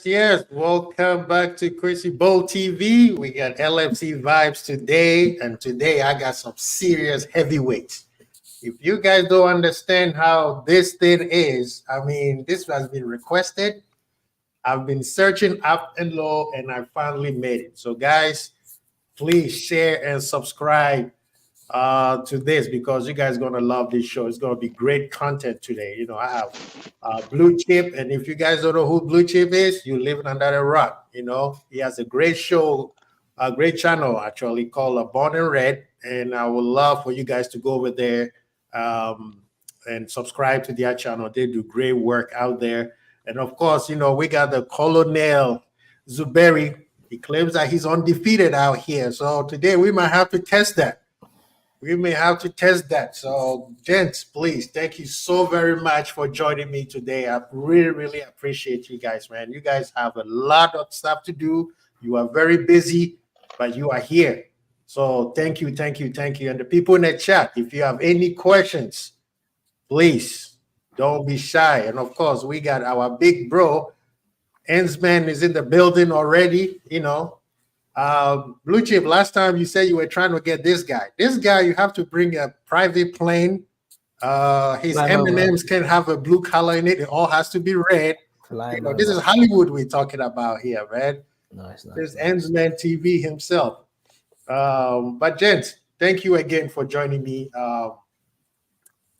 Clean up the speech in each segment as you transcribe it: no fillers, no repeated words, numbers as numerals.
Yes. Welcome back to Crazy Bowl TV. We got LFC vibes today, and today I got some serious heavyweights. If you guys don't understand how this thing is, I mean, this has been requested. I've been searching up and low, and I finally made it. So, guys, please share and subscribe to this because you guys gonna love this show. It's gonna be great content today. I have Blue Chip, and if you guys don't know who Blue Chip is, you're living under a rock. He has a great show, a great channel actually called Born and Red, and I would love for you guys to go over there and subscribe to their channel. They do great work out there, and of course, we got the Colonel Zuberi. He claims that he's undefeated out here, so today we might have to test that. So, gents, please, thank you so very much for joining me today. I really, really appreciate you guys, man. You guys have a lot of stuff to do. You are very busy, but you are here. So thank you. And the people in the chat, if you have any questions, please don't be shy. And of course, we got our big bro, Ensman is in the building already, Blue Chip, last time you said you were trying to get this guy. This guy, you have to bring a private plane. His M&Ms can't have a blue color in it. It all has to be red. This is Hollywood we're talking about here, man. Nice. Ensman TV himself. But gents, thank you again for joining me.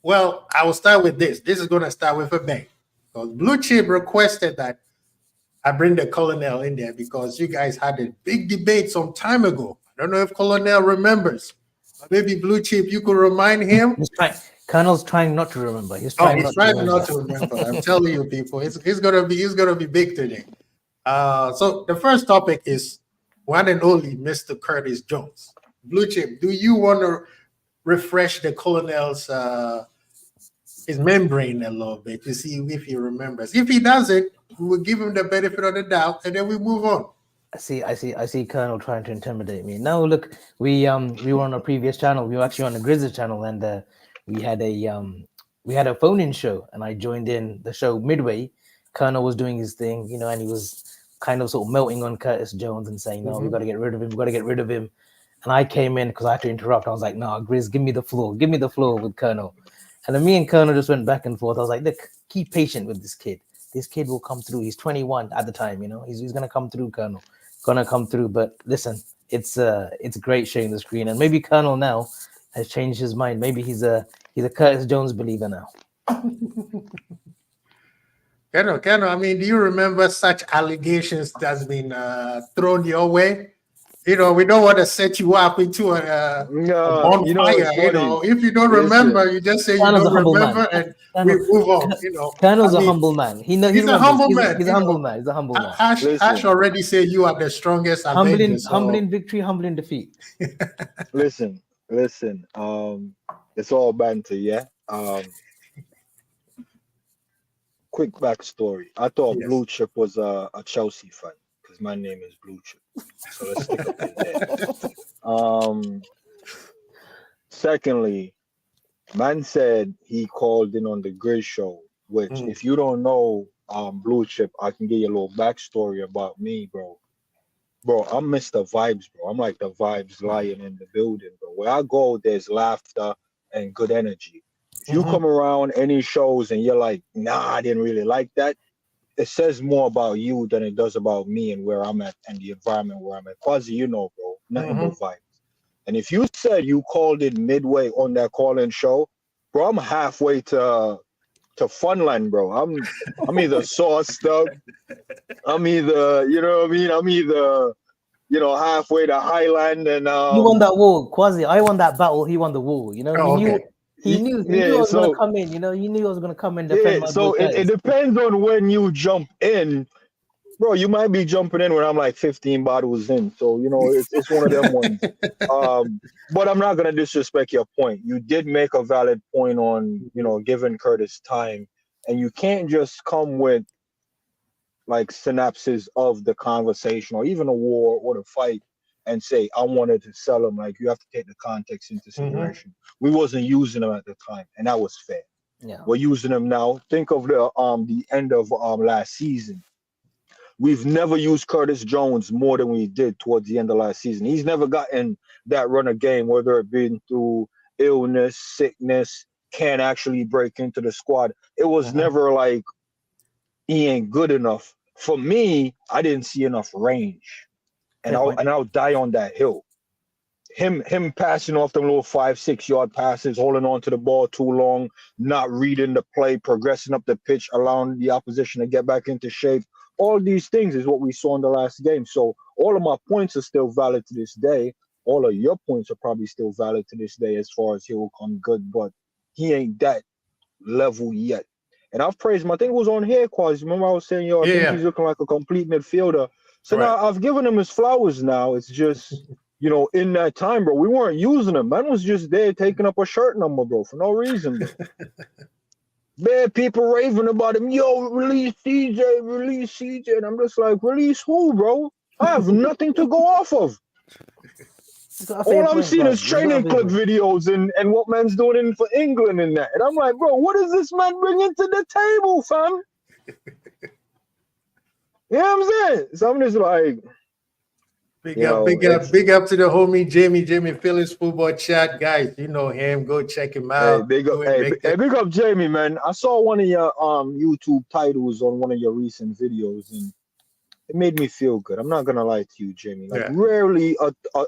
Well, I will start with this. This is going to start with a bang. Because Blue Chip requested that I bring the Colonel in there because you guys had a big debate some time ago. I don't know if Colonel remembers. Maybe Blue Chip, you could remind him. Colonel's trying not to remember. He's trying not to remember. I'm telling you, people, he's gonna be big today. So the first topic is one and only Mr. Curtis Jones. Blue Chip, do you want to refresh the Colonel's his membrane a little bit to see if he remembers? If he doesn't, we will give him the benefit of the doubt, and then we move on. I see Colonel trying to intimidate me. No, look, we were on a previous channel. We were actually on the Grizzly channel, and we had a phone-in show, and I joined in the show midway. Colonel was doing his thing, and he was kind of sort of melting on Curtis Jones and saying, "No, we got to get rid of him." And I came in because I had to interrupt. I was like, "No, Grizz, give me the floor with Colonel." And then me and Colonel just went back and forth. I was like, "Look, keep patient with this kid. This kid will come through. He's 21 at the time, He's gonna come through, Colonel. Gonna come through." But listen, it's great sharing the screen, and maybe Colonel now has changed his mind. Maybe he's a Curtis Jones believer now. Colonel, I mean, do you remember such allegations that's been thrown your way? We don't want to set you up into a bonfire. If you don't remember, you just say you don't remember, and we move on. Colonel's a humble man. He's a humble man. He's a humble man. He's a humble man. Ash already said you are the strongest. Humbling victory, humbling defeat. Listen. It's all banter, yeah. Quick backstory. I thought Blue Chip was a Chelsea fan. My name is Blue Chip, so let's stick up in there. Secondly, man said he called in on the Grizz show, which if you don't know Blue Chip, I can give you a little backstory about me, bro. I'm Mr. Vibes, bro. I'm like the Vibes lion in the building, bro. Where I go, there's laughter and good energy. If you come around any shows and you're like, nah, I didn't really like that, it says more about you than it does about me and where I'm at and the environment where I'm at. Quasi, bro, nothing but vibes. And if you said you called it midway on that call-in show, bro, I'm halfway to Funland, bro. I'm either sauced up, I'm either, I'm either, halfway to Highland and You won that war, Quasi. I won that battle. He won the war. He knew I was gonna come in. He knew I was gonna come in. So it depends on when you jump in, bro. You might be jumping in when I'm like 15 bottles in. So it's one of them ones. But I'm not gonna disrespect your point. You did make a valid point on giving Curtis time, and you can't just come with like synapses of the conversation or even a war or the fight and say, I wanted to sell them. Like, you have to take the context into consideration. We wasn't using them at the time, and that was fair. Yeah. We're using them now. Think of the end of last season. we've never used Curtis Jones more than we did towards the end of last season. He's never gotten that run of game, whether it been through illness, sickness, can't actually break into the squad. It was never like he ain't good enough. For me, I didn't see enough range. And I'll die on that hill. Him passing off them little 5-6 yard passes, holding on to the ball too long, not reading the play, progressing up the pitch, allowing the opposition to get back into shape. All these things is what we saw in the last game. So all of my points are still valid to this day. All of your points are probably still valid to this day as far as he will come good, but he ain't that level yet. And I've praised him. I think it was on here, Quaz. Remember I was saying, I think he's looking like a complete midfielder. So now I've given him his flowers now. It's just, in that time, bro, we weren't using him. Man was just there taking up a shirt number, bro, for no reason, bro. Bad people raving about him. Yo, release CJ. And I'm just like, release who, bro? I have nothing to go off of. All I'm seeing is training clip videos and what man's doing for England and that. And I'm like, bro, what does this man bring into the table, fam? You know what I'm saying? So I'm just like, big up to the homie Jamie Phillips Football Chat, guys. You know him. Go check him out. Big up Jamie, man. I saw one of your YouTube titles on one of your recent videos, and it made me feel good. I'm not gonna lie to you, Jamie. Like rarely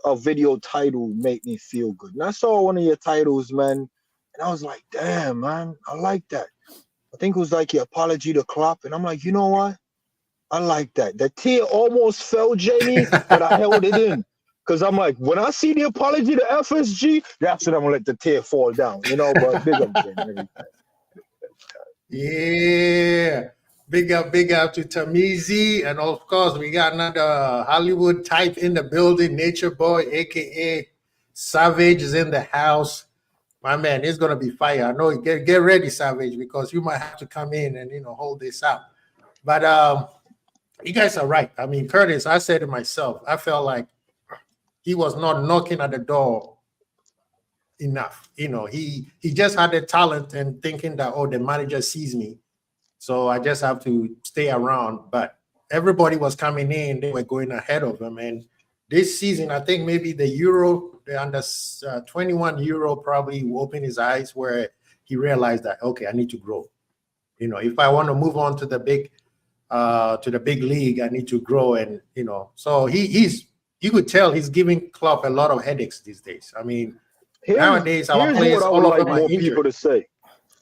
a video title make me feel good. And I saw one of your titles, man, and I was like, damn, man, I like that. I think it was like your apology to Klopp, and I'm like, you know what? I like that. The tear almost fell, Jamie, but I held it in. Because I'm like, when I see the apology to FSG, that's when I'm going to let the tear fall down. But big up, Jamie. Yeah. Big up to Tamizi. And of course, we got another Hollywood type in the building. Nature Boy, a.k.a. Savage, is in the house. My man, it's going to be fire. I know. Get ready, Savage, because you might have to come in and, hold this out. But you guys are right. I mean, Curtis, I said it myself. I felt like he was not knocking at the door enough. He just had the talent and thinking that, the manager sees me, so I just have to stay around. But everybody was coming in. They were going ahead of him. And this season, I think maybe the under 21 Euro probably opened his eyes where he realized that, okay, I need to grow. If I want to move on to the big league, I need to grow. And so you could tell he's giving Klopp a lot of headaches these days. I mean, nowadays our players all of them are injured. People to say.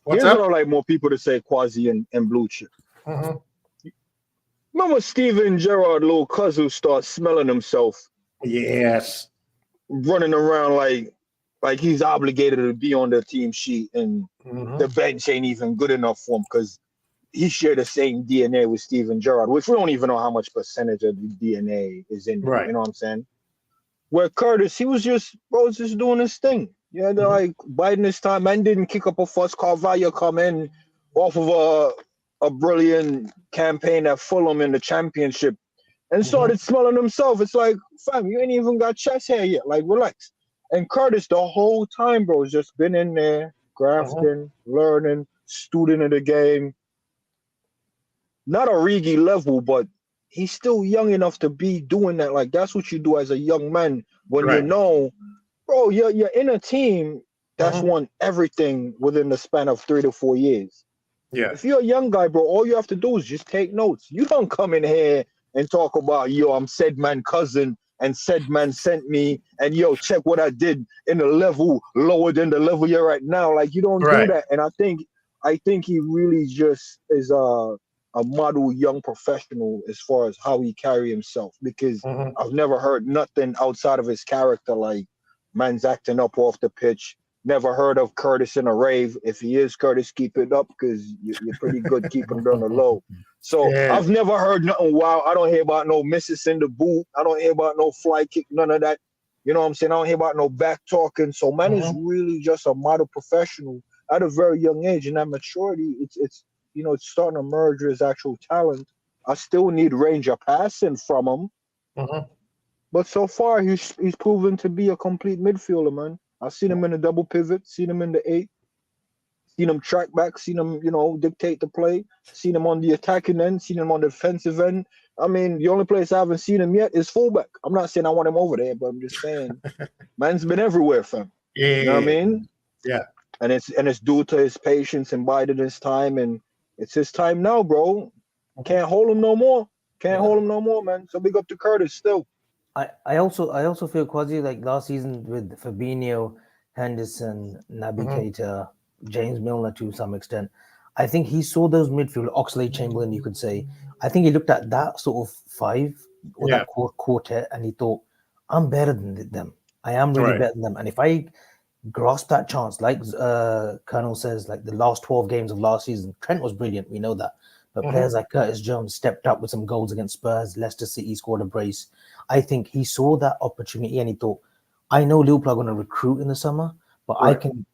Here's what I like more people to say, Quasi and Blue Chip. Remember Steven Gerrard, little cousin, starts smelling himself. Yes. Running around like he's obligated to be on the team sheet, and the bench ain't even good enough for him because he shared the same DNA with Steven Gerrard, which we don't even know how much percentage of the DNA is in him. Right. You know what I'm saying? Where Curtis, he was just doing his thing. Yeah, they're like biding his time. Man didn't kick up a fuss. Carvalho come in off of a brilliant campaign at Fulham in the Championship and started smelling himself. It's like, fam, you ain't even got chest hair yet. Like, relax. And Curtis, the whole time, bro, has just been in there, grafting, learning, student of the game. Not Origi level, but he's still young enough to be doing that. Like, that's what you do as a young man when bro, you're in a team that's won everything within the span of 3 to 4 years. Yeah. If you're a young guy, bro, all you have to do is just take notes. You don't come in here and talk about, I'm said man cousin and said man sent me and check what I did in a level lower than the level you're at now. Like, you don't do that. And I think he really just is a model young professional as far as how he carry himself, because I've never heard nothing outside of his character like man's acting up off the pitch. Never heard of Curtis in a rave. If he is Curtis, keep it up because you're pretty good keeping it on the low. So I've never heard nothing wild. I don't hear about no misses in the boot. I don't hear about no fly kick, none of that. You know what I'm saying? I don't hear about no back talking. So man is really just a model professional at a very young age, and that maturity, it's it's starting to merge with his actual talent. I still need range of passing from him. But so far, he's proven to be a complete midfielder, man. I've seen him in the double pivot, seen him in the 8. seen him track back, seen him, dictate the play, seen him on the attacking end, seen him on the defensive end. I mean, the only place I haven't seen him yet is fullback. I'm not saying I want him over there, but I'm just saying, man's been everywhere, fam. Yeah. You know what I mean? Yeah. And it's due to his patience and biding his time, and it's his time now, bro. Can't hold him no more. Can't hold him no more, man. So big up to Curtis still. I also feel Quasi like last season with Fabinho, Henderson, Naby Keita, James Milner to some extent. I think he saw those midfield, Oxlade-Chamberlain, you could say. I think he looked at that sort of five or that quartet and he thought, I'm better than them. I am really better than them. And if I grasp that chance, like Colonel says, like the last 12 games of last season, Trent was brilliant. We know that. But players like Curtis Jones stepped up with some goals against Spurs. Leicester City scored a brace. I think he saw that opportunity and he thought, I know Liverpool are going to recruit in the summer, but I can.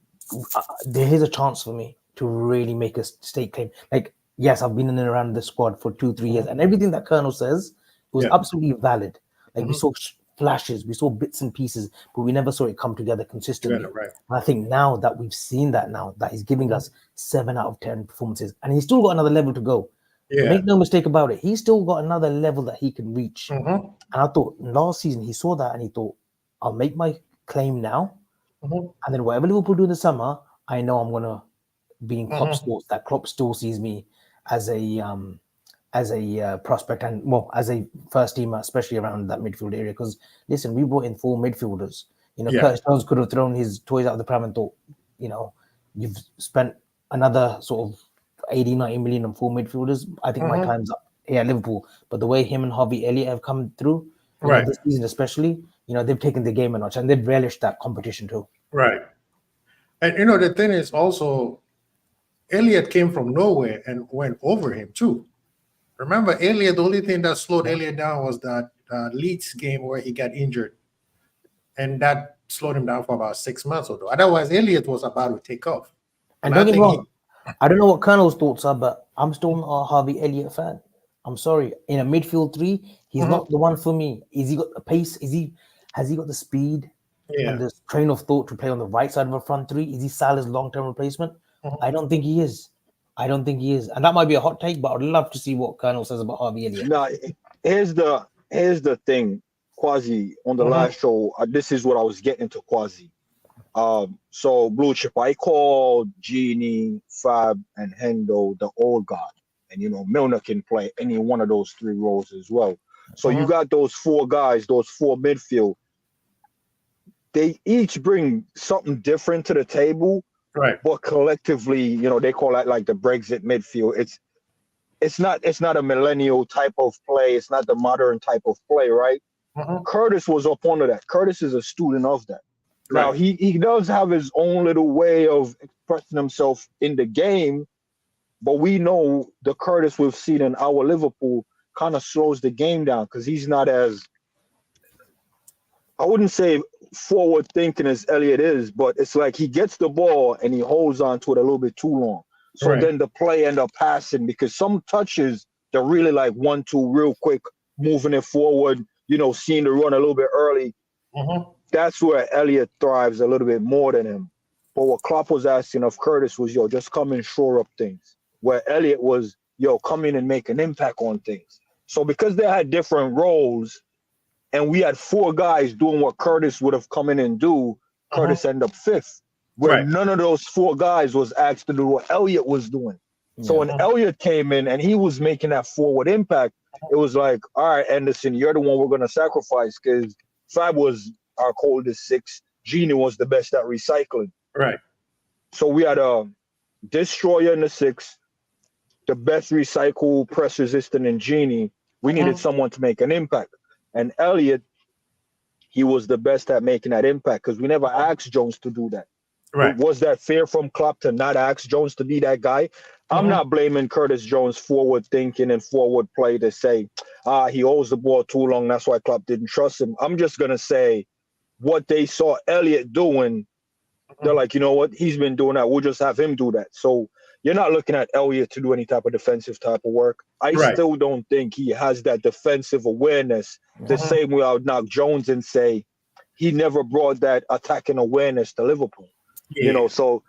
There is a chance for me to really make a stake claim. Like, yes, I've been in and around the squad for 2-3 years, and everything that Colonel says was absolutely valid. Like we saw flashes, we saw bits and pieces, but we never saw it come together consistently. Right. And I think now that we've seen that, now that he's giving us 7 out of 10 performances, and he's still got another level to go. Yeah. Make no mistake about it. He's still got another level that he can reach. Mm-hmm. And I thought last season he saw that and he thought, I'll make my claim now. And then whatever Liverpool do in the summer, I know I'm going to be in Klopp's thoughts, that Klopp still sees me as a prospect and, well, as a first teamer, especially around that midfield area. Because, listen, we brought in 4 midfielders. Curtis Jones could have thrown his toys out of the pram and thought, you've spent another sort of 80, 90 million on 4 midfielders. I think my time's up here at Liverpool. But the way him and Harvey Elliott have come through, this season especially, they've taken the game a notch and they've relished that competition too. Right. And, the thing is also, Elliott came from nowhere and went over him too. Remember, Elliott, the only thing that slowed Elliott down was that Leeds game where he got injured. And that slowed him down for about 6 months or so. Otherwise, Elliott was about to take off. And don't get me wrong, I don't know what Colonel's thoughts are, but I'm still not a Harvey Elliott fan. I'm sorry. In a midfield 3, he's not the one for me. Is he got the pace? Has he got the speed and the train of thought to play on the right side of a front 3? Is he Salah's long-term replacement? I don't think he is. And that might be a hot take, but I'd love to see what Colonel says about Harvey Elliott. No, here's the thing, Quasi, on the last show, this is what I was getting to, Quasi. So Blue Chip, I called Genie, Fab, and Hendo the old guard. And Milner can play any one of those 3 roles as well. So you got those 4 guys, those 4 midfield. They each bring something different to the table. Right. But collectively, they call that like the Brexit midfield. It's not a millennial type of play. It's not the modern type of play, right? Curtis was up under that. Curtis is a student of that. Right. Now he does have his own little way of expressing himself in the game, but we know the Curtis we've seen in our Liverpool kind of slows the game down because he's not as, I wouldn't say forward thinking as Elliott is, but it's like he gets the ball and he holds on to it a little bit too long. So then the play end up passing because some touches, they're really like 1-2 real quick, moving it forward, seeing the run a little bit early. That's where Elliott thrives a little bit more than him. But what Klopp was asking of Curtis was, just come and shore up things. Where Elliott was, come in and make an impact on things. So because they had different roles, and we had 4 guys doing what Curtis would have come in and do, Curtis ended up 5th. Where none of those 4 guys was asked to do what Elliott was doing. So when Elliott came in and he was making that forward impact, it was like, all right, Anderson, you're the one we're going to sacrifice because Fab was our coldest 6. Genie was the best at recycling. Right. So we had a destroyer in the 6, the best recycle, press resistant in Genie. We needed someone to make an impact. And Elliott, he was the best at making that impact because we never asked Jones to do that. Right. Was that fair from Klopp to not ask Jones to be that guy? I'm not blaming Curtis Jones' forward thinking and forward play to say, he holds the ball too long. That's why Klopp didn't trust him. I'm just going to say what they saw Elliott doing. They're like, you know what? He's been doing that. We'll just have him do that. So you're not looking at Elliott to do any type of defensive type of work. I still don't think he has that defensive awareness the same way I would knock Jones and say he never brought that attacking awareness to Liverpool. So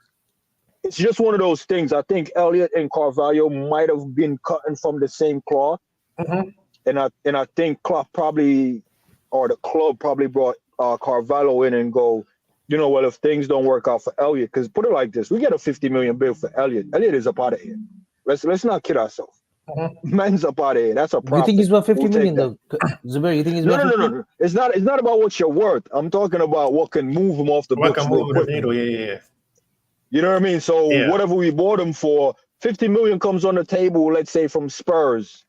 it's just one of those things. I think Elliott and Carvalho might have been cutting from the same cloth, and I think Klopp probably, or the club probably brought Carvalho in and go, you know, well, if things don't work out for Elliott, because put it like this, we get a 50 million bill for Elliott. Elliott is up out of here. Let's not kid ourselves. Man's up out of here. That's a profit. You think he's worth 50 We'll million take though? Zubair, you think he's No, worth no, 50? no. It's not about what you're worth. I'm talking about what can move him off the What books can real move the quick. needle? Yeah. You know what I mean? So Yeah. whatever we bought him for, 50 million comes on the table, let's say from Spurs.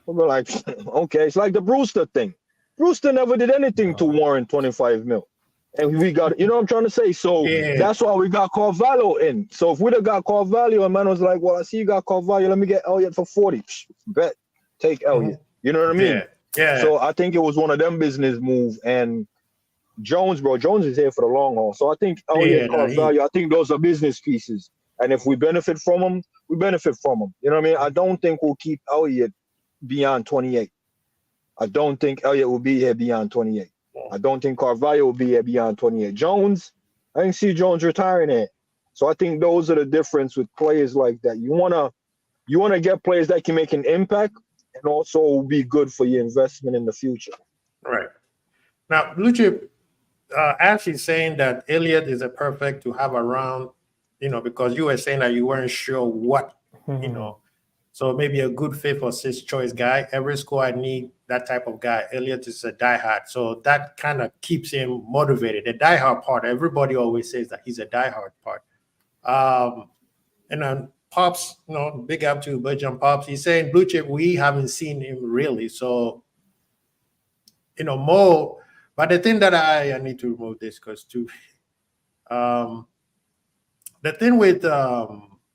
We're like, okay, it's like the Brewster thing. Brewster never did anything to warrant 25 mil. And we got, you know what I'm trying to say? So that's why we got Carvalho in. So if we'd have got Carvalho, and man was like, well, I see you got Carvalho, let me get Elliott for 40. Bet, take Elliott. You know what I mean? Yeah. So I think it was one of them business moves. And Jones, bro, Jones is here for the long haul. So I think Elliott, Carvalho, I think those are business pieces. And if we benefit from them, we benefit from them. You know what I mean? I don't think we'll keep Elliott beyond 28. I don't think Elliott will be here beyond 28. I don't think Carvalho will be here beyond 28. Jones, I didn't see Jones retiring here. So I think those are the difference with players like that. You wanna get players that can make an impact and also be good for your investment in the future. Right. Now, Blue Chip, actually saying that Elliott is a perfect to have around, you know, because you were saying that you weren't sure what, you know, so maybe a good fifth or sixth choice guy. Every squad need that type of guy. Elliott is a diehard, so that kind of keeps him motivated. The diehard part, everybody always says that he's a diehard part. And then Pops, you know, big up to Bergeron Pops. He's saying Blue Chip, we haven't seen him really, so you know more. But the thing that I need to remove this because too, the thing with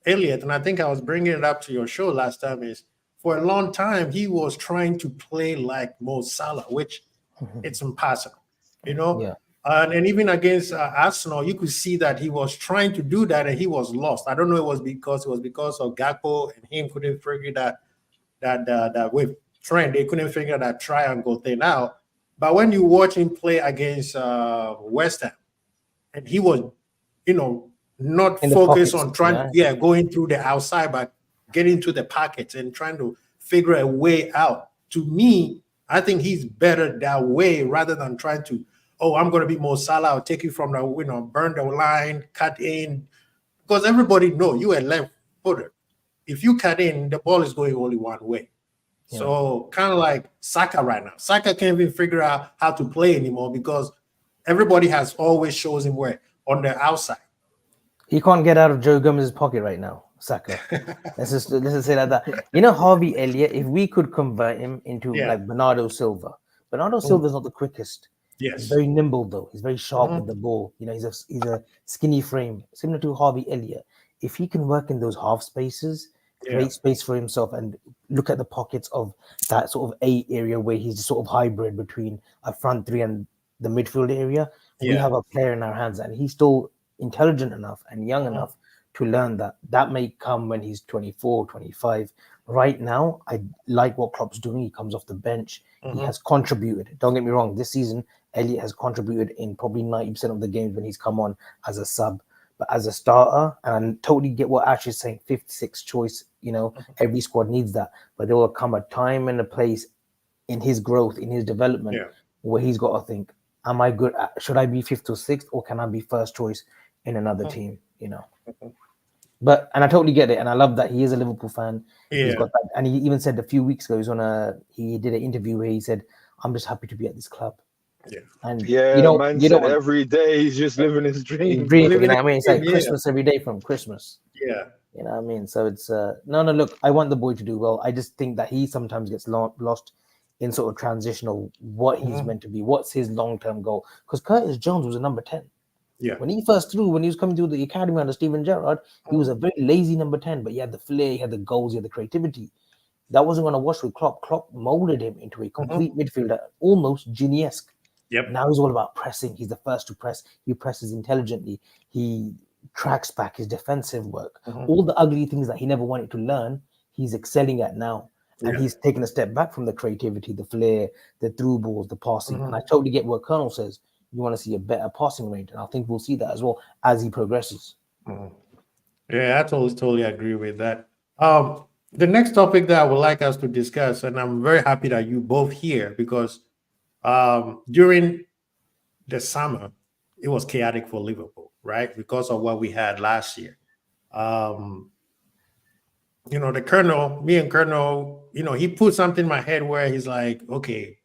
Elliott, and I think I was bringing it up to your show last time, is for a long time he was trying to play like Mo Salah, which it's impossible, you know. Yeah. And even against Arsenal, you could see that he was trying to do that and he was lost. I don't know. It was because of Gakpo and him couldn't figure that with Trent they couldn't figure that triangle thing out. But when you watch him play against West Ham, and he was, you know, not focused on trying, going through the outside, but getting to the pockets and trying to figure a way out. To me, I think he's better that way rather than trying to, oh, I'm going to be Mo Salah, I'll take you from the, you know, burn the line, cut in. Because everybody know you a left footer. If you cut in, the ball is going only one way. Yeah. So kind of like Saka right now. Saka can't even figure out how to play anymore because everybody has always shows him where on the outside. He can't get out of Joe Gomez's pocket right now, Saka. let's just say like that. You know, Harvey Elliott, if we could convert him into like Bernardo Silva. Bernardo Silva is not the quickest. Yes. He's very nimble though. He's very sharp with the ball. You know, he's a skinny frame, similar to Harvey Elliott. If he can work in those half spaces, create space for himself and look at the pockets of that sort of A area where he's sort of hybrid between a front three and the midfield area, we have a player in our hands and he's still intelligent enough and young enough to learn that may come when he's 24, 25. Right now, I like what Klopp's doing. He comes off the bench. He has contributed. Don't get me wrong. This season, Elliott has contributed in probably 90% of the games when he's come on as a sub. But as a starter, and I totally get what Ash is saying, 56th choice, you know, every squad needs that. But there will come a time and a place in his growth, in his development, where he's got to think, am I good? Should I be 5th or 6th, or can I be first choice in another team, you know? But, and I totally get it. And I love that he is a Liverpool fan. He's got that. And he even said a few weeks ago, he did an interview where he said, I'm just happy to be at this club. And you know, man said every day he's just living his dream. You know what I mean? It's like Christmas every day from Christmas. Yeah. You know what I mean? So it's no, look, I want the boy to do well. I just think that he sometimes gets lost in sort of transitional what he's meant to be, what's his long-term goal. Because Curtis Jones was a number 10. Yeah. When he was coming through the academy under Steven Gerrard, he was a very lazy number 10, but he had the flair, he had the goals, he had the creativity. That wasn't going to wash with Klopp. Klopp molded him into a complete midfielder, almost Gini-esque. Yep. Now he's all about pressing. He's the first to press. He presses intelligently. He tracks back his defensive work. All the ugly things that he never wanted to learn, he's excelling at now. And he's taken a step back from the creativity, the flair, the through balls, the passing. And I totally get what Colonel says. You want to see a better passing range. And I think we'll see that as well as he progresses. Yeah, I totally agree with that. The next topic that I would like us to discuss, and I'm very happy that you both here because during the summer it was chaotic for Liverpool, right? Because of what we had last year. Um, the Colonel, me and Colonel, he put something in my head where he's like, okay,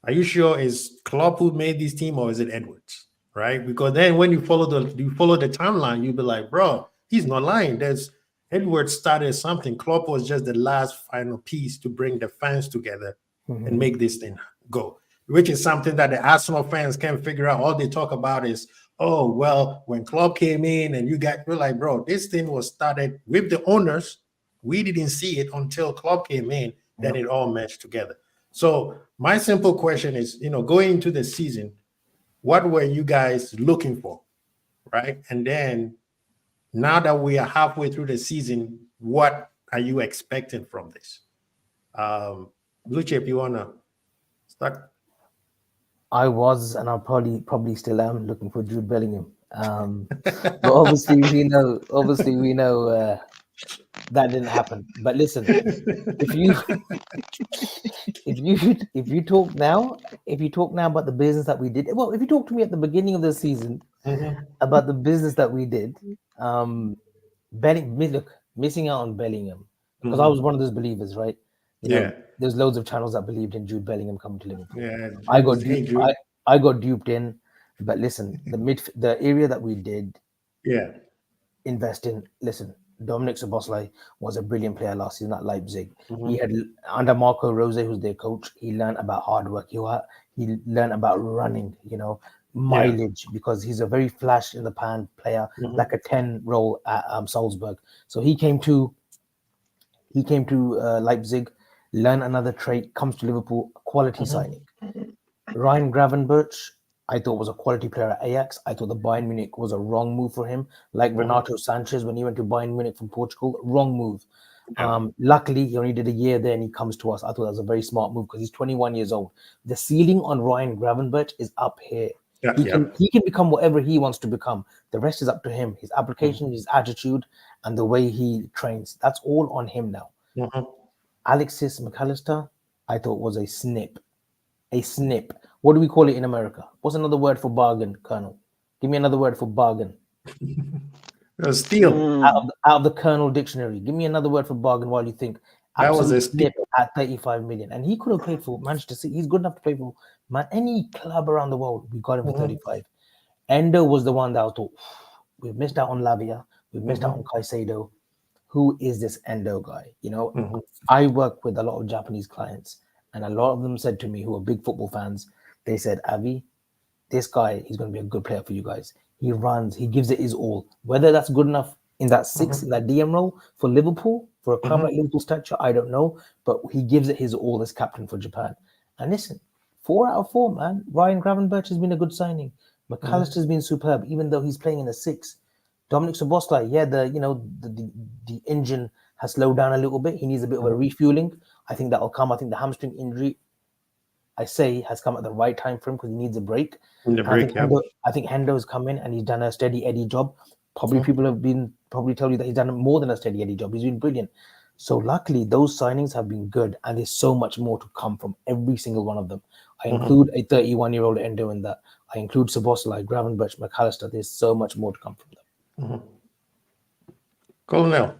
are you sure is Klopp who made this team or is it Edwards? Right? Because then when you follow the timeline, you'll be like, bro, he's not lying. There's Edwards started something. Klopp was just the last final piece to bring the fans together and make this thing go, which is something that the Arsenal fans can't figure out. All they talk about is, oh, well, when Klopp came in and we're like, bro, this thing was started with the owners. We didn't see it until Klopp came in, then it all meshed together. So my simple question is, going into the season, what were you guys looking for, right? And then now that we are halfway through the season, what are you expecting from this? Blue Chip, you wanna start? I was, and I probably still am looking for Jude Bellingham. But obviously we know that didn't happen. But listen, if you if you talk now about the business that we did, well, if you talk to me at the beginning of the season about the business that we did, missing out on Bellingham, because I was one of those believers, right? There's loads of channels that believed in Jude Bellingham coming to Liverpool. Yeah, I got duped. I got duped in, but listen, the area that we did invest in. Listen, Dominic Szoboszlai was a brilliant player last season at Leipzig. He had under Marco Rose, who's their coach. He learned about hard work. He learned about running. Mileage, because he's a very flash in the pan player, like a 10 role at Salzburg. So he came to Leipzig, learn another trait, comes to Liverpool, quality signing. Ryan Gravenberch, I thought was a quality player at Ajax. I thought the Bayern Munich was a wrong move for him, like Renato Sanchez when he went to Bayern Munich from Portugal. Wrong move. Luckily, he only did a year there and he comes to us. I thought that was a very smart move because he's 21 years old. The ceiling on Ryan Gravenberch is up here. He can become whatever he wants to become. The rest is up to him. His application, his attitude, and the way he trains. That's all on him now. Alexis McAllister, I thought was a snip. A snip. What do we call it in America? What's another word for bargain, Colonel? Give me another word for bargain. Steal. Out of the Colonel dictionary. Give me another word for bargain while you think. That was a steal at 35 million. And he could have played for Manchester City. He's good enough to play for any club around the world. We got him for 35. Endo was the one that I thought, we've missed out on Lavia. We've missed out on Caicedo. Who is this Endo guy? I work with a lot of Japanese clients, and a lot of them said to me, who are big football fans, they said, Avi, this guy, he's going to be a good player for you guys. He runs, he gives it his all. Whether that's good enough in that in that DM role for Liverpool, for a club like Liverpool stature, I don't know, but he gives it his all as captain for Japan. And listen, 4 out of 4, man. Ryan Gravenberch has been a good signing. McAllister's been superb, even though he's playing in a 6. Dominic Szoboszlai, the engine has slowed down a little bit. He needs a bit of a refueling. I think that'll come. I think the hamstring injury, has come at the right time for him because he needs a break. I think Hendo's come in and he's done a steady Eddie job. Probably people have been tell you that he's done more than a steady Eddie job. He's been brilliant. So luckily, those signings have been good, and there's so much more to come from every single one of them. I include a 31-year-old Endo in that. I include Szoboszlai, Gravenberch, McAllister. There's so much more to come from them. Colonel.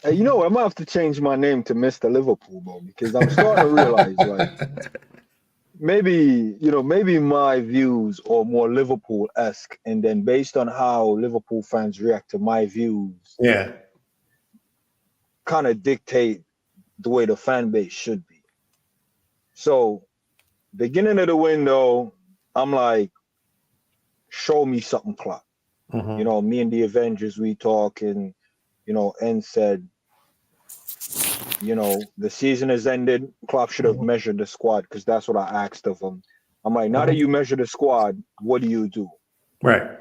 Hey, you know what? I might have to change my name to Mr. Liverpool, bro, because I'm starting to realize, like, maybe my views are more Liverpool-esque, and then based on how Liverpool fans react to my views, kind of dictate the way the fan base should be. So, beginning of the window, I'm like, show me something, Klopp. Me and the Avengers, we talk, and N said, the season has ended. Klopp should have measured the squad, because that's what I asked of him. I'm like, now that you measure the squad, what do you do? Right.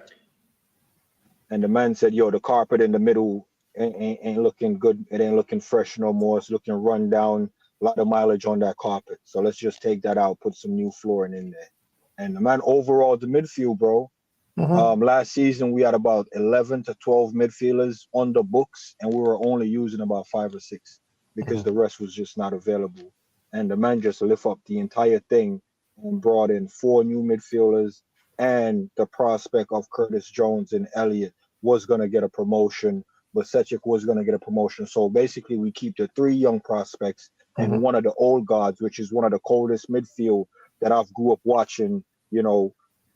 And the man said, the carpet in the middle ain't looking good. It ain't looking fresh no more. It's looking run down. A lot of mileage on that carpet. So let's just take that out, put some new flooring in there. And the man overall, the midfield, bro, Last season we had about 11 to 12 midfielders on the books, and we were only using about 5 or 6 because the rest was just not available. And the man just lift up the entire thing and brought in 4 new midfielders, and the prospect of Curtis Jones and Elliott was going to get a promotion, but Sechik was going to get a promotion. So basically we keep the 3 young prospects and one of the old guards, which is one of the coldest midfield that I've grew up watching, you know,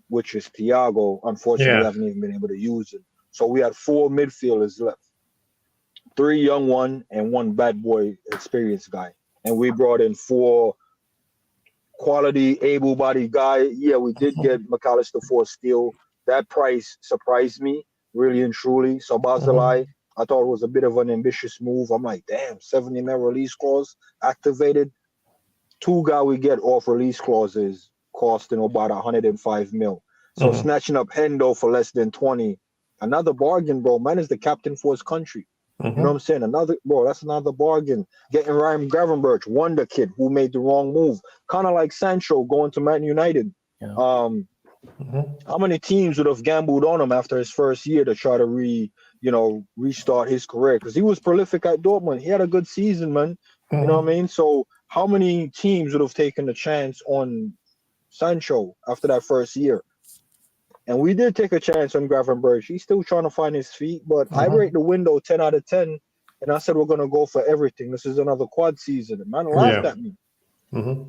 which is Thiago. Unfortunately, we haven't even been able to use it. So we had 4 midfielders left, 3 young one and 1 bad boy experienced guy. And we brought in 4 quality, able-bodied guy. Yeah, we did get McAllister for Steel. That price surprised me, really and truly. So Barzilai, I thought it was a bit of an ambitious move. I'm like, damn, 70 mil release clause activated. 2 guy we get off release clauses costing about 105 mil. So snatching up Hendo for less than 20, another bargain, bro. Man is the captain for his country. You know what I'm saying? That's another bargain. Getting Ryan Gravenberch, wonder kid who made the wrong move. Kind of like Sancho going to Man United. Yeah. How many teams would have gambled on him after his first year to try to restart his career? Because he was prolific at Dortmund. He had a good season, man. You know what I mean? So how many teams would have taken a chance on Sancho after that first year? And we did take a chance on Gravenberch. He's still trying to find his feet, but I rate the window 10 out of 10. And I said, we're going to go for everything. This is another quad season. And man laughed at me.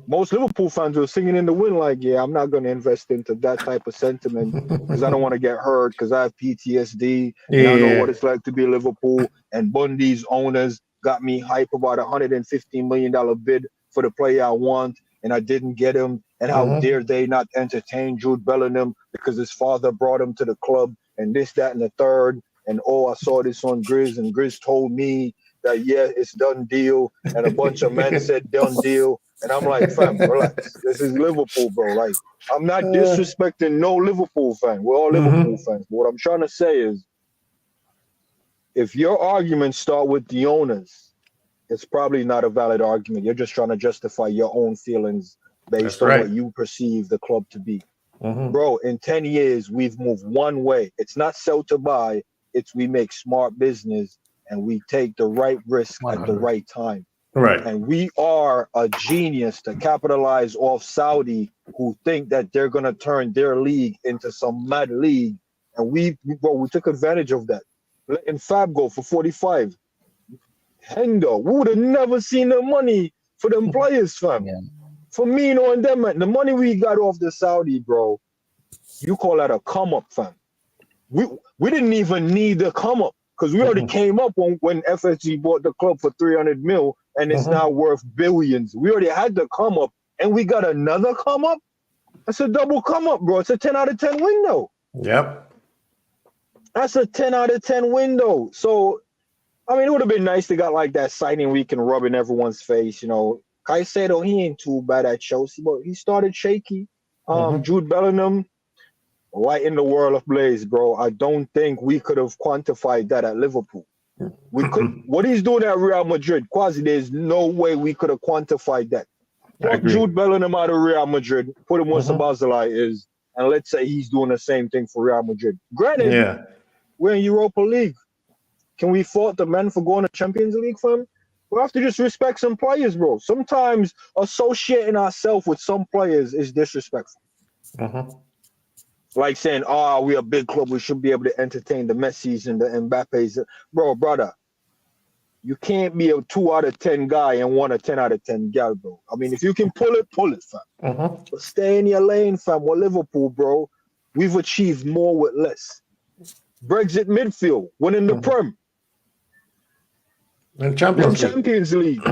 Most Liverpool fans were singing in the wind like, yeah, I'm not going to invest into that type of sentiment because I don't want to get hurt because I have PTSD. And I know what it's like to be Liverpool. And Bundy's owners got me hype about $115 million bid for the player I want, and I didn't get him. And how dare they not entertain Jude Bellingham because his father brought him to the club and this, that, and the third. And, I saw this on Grizz, and Grizz told me that, yeah, it's done deal. And a bunch of men said done deal. And I'm like, fam, relax. This is Liverpool, bro. Like, I'm not disrespecting no Liverpool fan. We're all Liverpool fans. But what I'm trying to say is, if your arguments start with the owners, it's probably not a valid argument. You're just trying to justify your own feelings based on what you perceive the club to be. Bro, in 10 years, we've moved one way. It's not sell to buy. It's we make smart business and we take the right risk 100. At the right time. Right. And we are a genius to capitalize off Saudi who think that they're going to turn their league into some mad league. And we took advantage of that. Letting Fab go for 45. Hendo, we would have never seen the money for them players, fam. Yeah. For me, and them, man, the money we got off the Saudi, bro, you call that a come up, fam. We didn't even need the come up because we already came up when FSG bought the club for 300 mil and it's now worth billions. We already had the come up and we got another come up. That's a double come up, bro. It's a 10 out of 10 window. Yep. That's a 10 out of 10 window. So, I mean, it would have been nice to got like that signing week and rub in everyone's face, you know. Caicedo, he ain't too bad at Chelsea, but he started shaky. Jude Bellingham, light in the world of blaze, bro. I don't think we could have quantified that at Liverpool. We could. What he's doing at Real Madrid, Quasi, there's no way we could have quantified that. Fuck Jude Bellingham out of Real Madrid, put him where Sabazalai is, and let's say he's doing the same thing for Real Madrid. Granted, we're in Europa League. Can we fault the men for going to Champions League, fam? We have to just respect some players, bro. Sometimes associating ourselves with some players is disrespectful. Like saying, we're a big club, we should be able to entertain the Messis and the Mbappes. Bro, brother, you can't be a 2 out of 10 guy and want a 10 out of 10 gal, bro. I mean, if you can pull it, fam. But stay in your lane, fam. We're Liverpool, bro. We've achieved more with less. Brexit midfield, winning the Prem. And Champions League.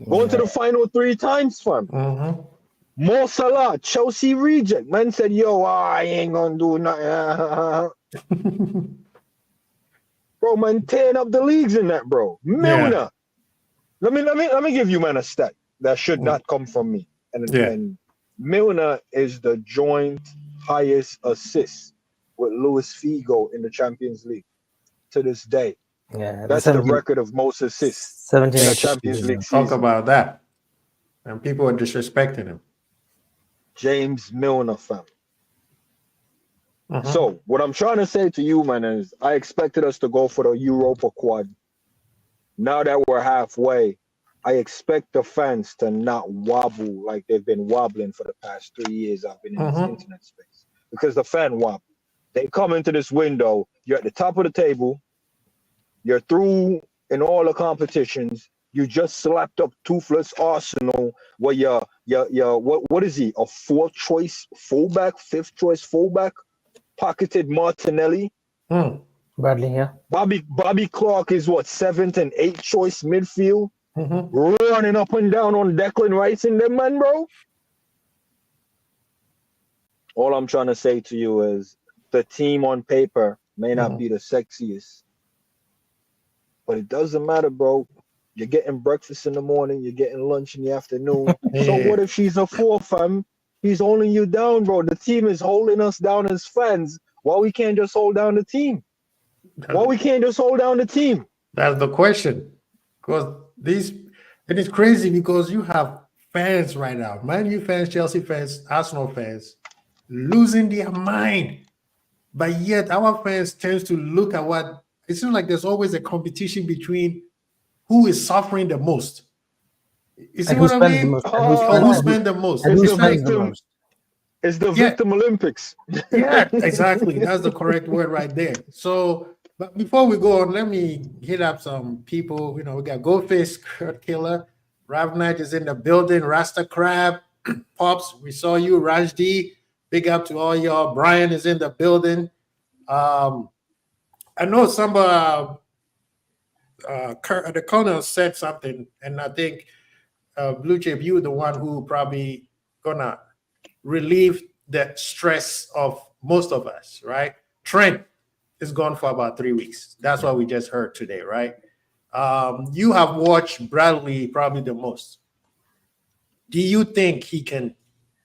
Going to the final 3 times, fam. Mo Salah, Chelsea reject. Man said, yo, I ain't gonna do nothing. Bro, man, tearing up the leagues in that, bro. Milner. Let me give you, man, a stat that should not come from me. And Milner is the joint highest assist with Luis Figo in the Champions League to this day. Yeah, that's the record of most assists 17 in a Champions League season. Talk about that. And people are disrespecting him. James Milner, fam. So what I'm trying to say to you, man, is I expected us to go for the Europa quad. Now that we're halfway, I expect the fans to not wobble like they've been wobbling for the past 3 years I've been in this internet space. Because the fan wobble. They come into this window, you're at the top of the table, you're through in all the competitions, you just slapped up toothless Arsenal where what is he? A fourth choice fullback, fifth choice fullback? Pocketed Martinelli. Bradley, yeah. Bobby Clark is what, seventh and eighth choice midfield? Running up and down on Declan Rice in them, man, bro. All I'm trying to say to you is the team on paper may not be the sexiest, but it doesn't matter, bro. You're getting breakfast in the morning, you're getting lunch in the afternoon. So what if she's a 4, fam? He's holding you down, bro. The team is holding us down as fans. Why we can't just hold down the team? Why we can't just hold down the team? That's the question. Because it is crazy because you have fans right now, Man U fans, Chelsea fans, Arsenal fans, losing their mind. But yet our fans tend to look at what it seems like there's always a competition between who is suffering the most. You see what I mean? Who spend the most? It's the victim Olympics. Yeah, exactly. That's the correct word right there. So, but before we go on, let me hit up some people. We got Goldface, Kurt Killer, Rav Knight is in the building, Rasta Crab, Pops, we saw you, Rajdi. Big up to all y'all. Brian is in the building. I know some the Colonel said something, and I think Blue Chip, you the one who probably gonna relieve the stress of most of us, right? Trent is gone for about 3 weeks. That's what we just heard today, right? You have watched Bradley probably the most. Do you think he can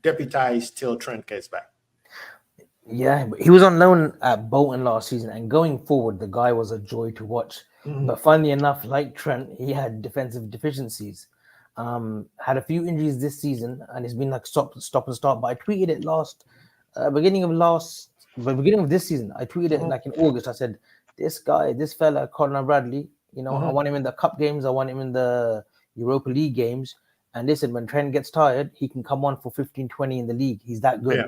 deputize till Trent gets back? Yeah, he was on loan at Bolton last season, and going forward, the guy was a joy to watch. But funnily enough, like Trent, he had defensive deficiencies. Had a few injuries this season, and it's been like stop and start. But I tweeted it beginning of this season. I tweeted it like in August. I said, this fella, Conor Bradley, I want him in the cup games. I want him in the Europa League games. And listen, when Trent gets tired, he can come on for 15, 20 in the league. He's that good.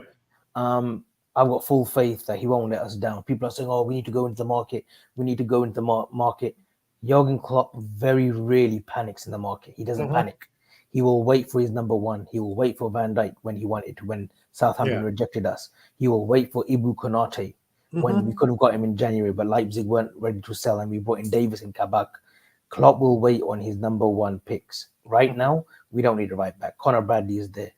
Yeah. I've got full faith that he won't let us down. People are saying, oh, we need to go into the market. We need to go into the market. Jurgen Klopp very rarely panics in the market. He doesn't panic. He will wait for his number one. He will wait for Van Dijk when Southampton rejected us. He will wait for Ibu Konate when we could have got him in January, but Leipzig weren't ready to sell, and we brought in Davis and Kabak. Klopp will wait on his number one picks. Right now, we don't need a right back. Conor Bradley is there.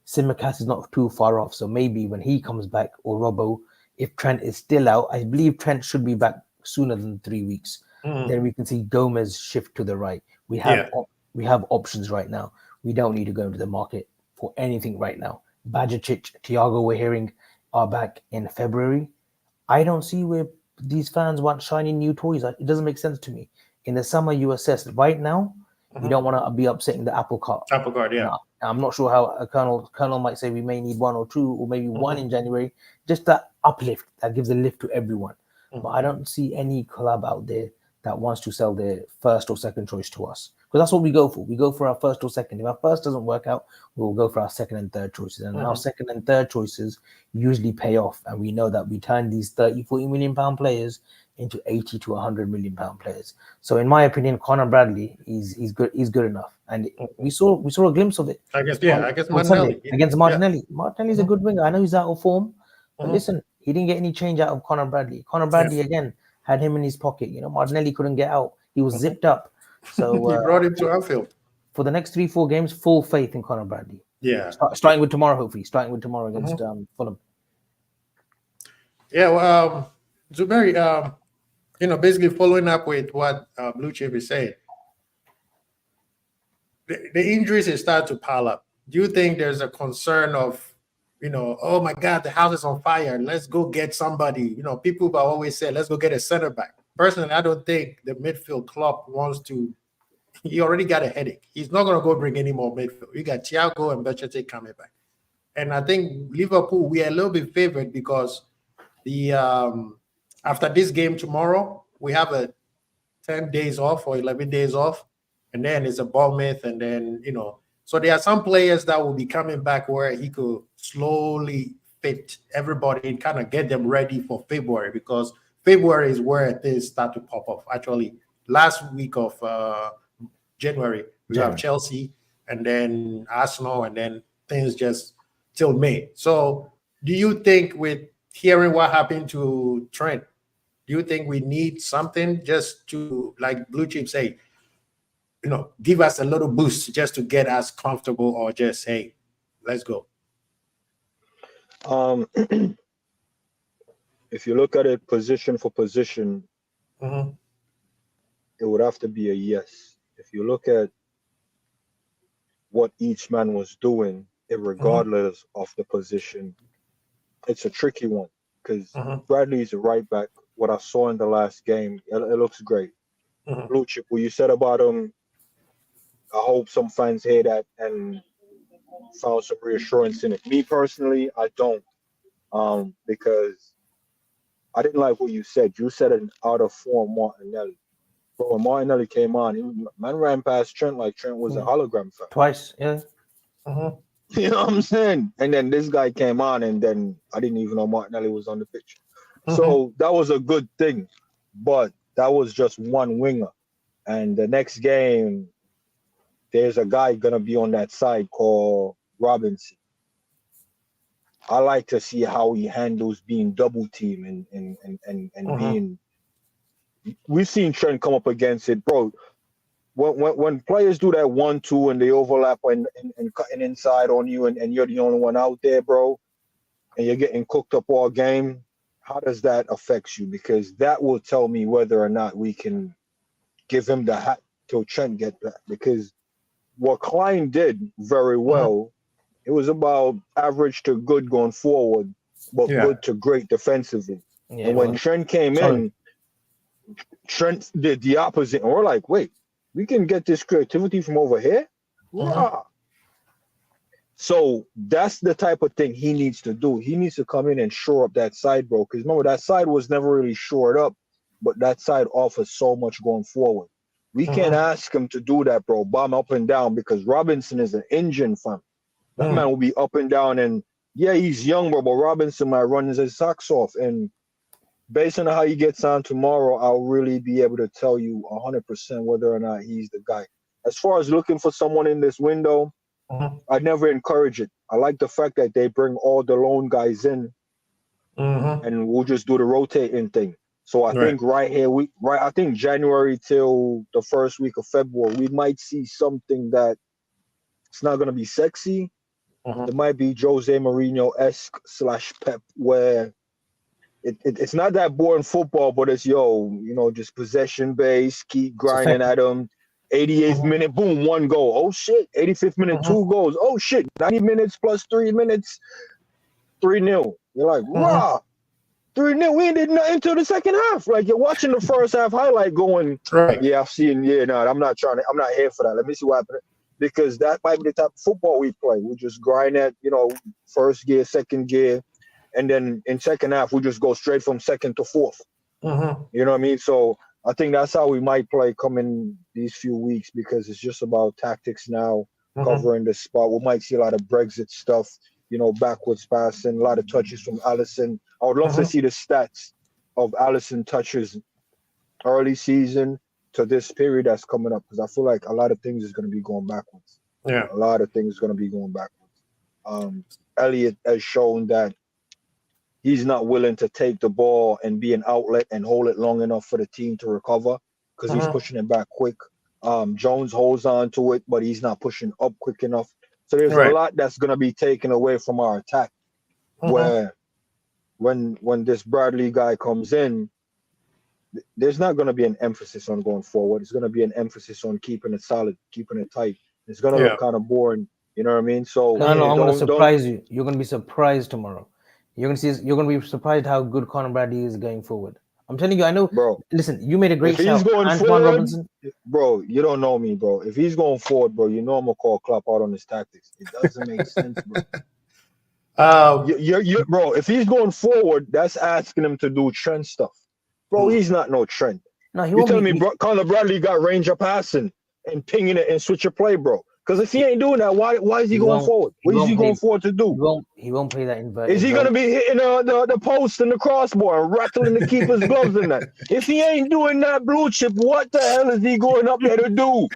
Simicast is not too far off, so maybe when he comes back, or Robbo, if Trent is still out, I believe Trent should be back sooner than 3 weeks. Then we can see Gomez shift to the right. We have options right now. We don't need to go into the market for anything right now. Bajicic, Thiago, we're hearing, are back in February. I don't see where these fans want shiny new toys. It doesn't make sense to me. In the summer, you assess. Right now, you don't want to be upsetting the apple cart. Apple cart, yeah. Now, I'm not sure how a Colonel might say we may need 1 or 2 or maybe 1 in January. Just that uplift that gives a lift to everyone. But I don't see any club out there that wants to sell their first or second choice to us. Because that's what we go for. We go for our first or second. If our first doesn't work out, we'll go for our second and third choices. And our second and third choices usually pay off. And we know that we turn these 30, 40 million pound players into 80 to 100 million pound players. So in my opinion, Conor Bradley is good. He's good enough. And we saw a glimpse of it. I guess Martinelli. Against Martinelli. Yeah. Martinelli's a good winger. I know he's out of form. But listen, he didn't get any change out of Conor Bradley. Conor Bradley, again, had him in his pocket. Martinelli couldn't get out. He was zipped up. So he brought him to Anfield. For the next 3-4 games, full faith in Conor Bradley. Yeah. Starting with tomorrow, hopefully. Starting with tomorrow against Fulham. Yeah, well, Zuberi, basically following up with what Blue Chip is saying, the injuries have started to pile up. Do you think there's a concern of, oh my God, the house is on fire. Let's go get somebody. People have always said, let's go get a center back. Personally, I don't think the midfield club wants to. He already got a headache. He's not going to go bring any more midfield. We got Thiago and Bachete coming back. And I think Liverpool, we are a little bit favored because the after this game tomorrow, we have a 10 days off or 11 days off, and then it's a Bournemouth, and then so there are some players that will be coming back where he could slowly fit everybody and kind of get them ready for February, because February is where things start to pop off. Actually, last week of January, we have Chelsea and then Arsenal, and then things just till May. So do you think, with hearing what happened to Trent, do you think we need something just to, like Blue Chip say, give us a little boost just to get us comfortable, or just, hey, let's go? If you look at it position for position, Mm-hmm. it would have to be a yes. If you look at what each man was doing, regardless of the position, it's a tricky one, because Bradley's a right back. What I saw in the last game, it looks great. Blue Chip, what you said about him, I hope some fans hear that and found some reassurance in it. Me personally, I don't, because I didn't like what you said. You said an out of form Martinelli. But when Martinelli came on, man ran past Trent like Trent was a hologram fan. Twice, yeah. You know what I'm saying? And then this guy came on, and then I didn't even know Martinelli was on the pitch. So that was a good thing, but that was just one winger. And the next game, there's a guy gonna be on that side called Robinson. I like to see how he handles being double teamed and being. We've seen Trent come up against it, bro. When players do that 1-2 and they overlap and cutting inside on you, and you're the only one out there, bro, and you're getting cooked up all game, how does that affect you? Because that will tell me whether or not we can give him the hat till Trent get back. Because what Klein did very well, it was about average to good going forward, but good to great defensively. Yeah, and when Trent came in, Trent did the opposite. And we're like, wait, we can get this creativity from over here? So that's the type of thing he needs to do. He needs to come in and shore up that side, bro. Because remember, that side was never really shored up, but that side offers so much going forward. We can't ask him to do that, bro. Bomb up and down, because Robinson is an engine, fam. That man will be up and down. And yeah, he's young, bro, but Robinson might run his socks off. And based on how he gets on tomorrow, I'll really be able to tell you 100% whether or not he's the guy. As far as looking for someone in this window, I never encourage it. I like the fact that they bring all the lone guys in, and we'll just do the rotating thing. So I think right here, I think January till the first week of February, we might see something that it's not going to be sexy. It might be Jose Mourinho-esque / Pep, where it's not that boring football, but it's, just possession based, keep grinding at them. 88th minute, boom, 1 goal. Oh, shit. 85th minute, 2 goals. Oh, shit. 90 minutes plus 3 minutes, 3-0. You're like, rah, 3-0. We ain't did nothing until the second half. Like, you're watching the first half highlight going, yeah, I've seen, I'm not here for that. Let me see what happened. Because that might be the type of football we play. We just grind at, first gear, second gear. And then in second half, we just go straight from second to fourth. You know what I mean? So I think that's how we might play coming these few weeks, because it's just about tactics now, covering the spot. We might see a lot of Brexit stuff, backwards passing, a lot of touches from Alisson. I would love to see the stats of Alisson touches early season to this period that's coming up, because I feel like a lot of things is going to be going backwards. Yeah. A lot of things are going to be going backwards. Elliott has shown that he's not willing to take the ball and be an outlet and hold it long enough for the team to recover, because he's pushing it back quick. Jones holds on to it, but he's not pushing up quick enough. So there's a lot that's going to be taken away from our attack, where when this Bradley guy comes in, there's not going to be an emphasis on going forward. It's going to be an emphasis on keeping it solid, keeping it tight. It's going to look kind of boring. You know what I mean? So I'm going to surprise you. You're going to be surprised tomorrow. You're going to be surprised how good Conor Bradley is going forward. I'm telling you, I know. Bro, listen, you made a great shout. He's going Antoine forward, Robinson. Bro, you don't know me, bro. If he's going forward, bro, I'm going to call Klopp out on his tactics. It doesn't make sense, bro. You're bro. If he's going forward, that's asking him to do Trent stuff, bro. He's not no Trent. No, he You won't telling be. me Conor Bradley got range of passing and pinging it and switch of play, bro? Because if he ain't doing that, why is he going forward? What is he going forward to do? He won't play that inverted. Is he gonna be hitting the post and the crossbar and rattling the keeper's gloves and that? If he ain't doing that, Blue Chip, what the hell is he going up there to do?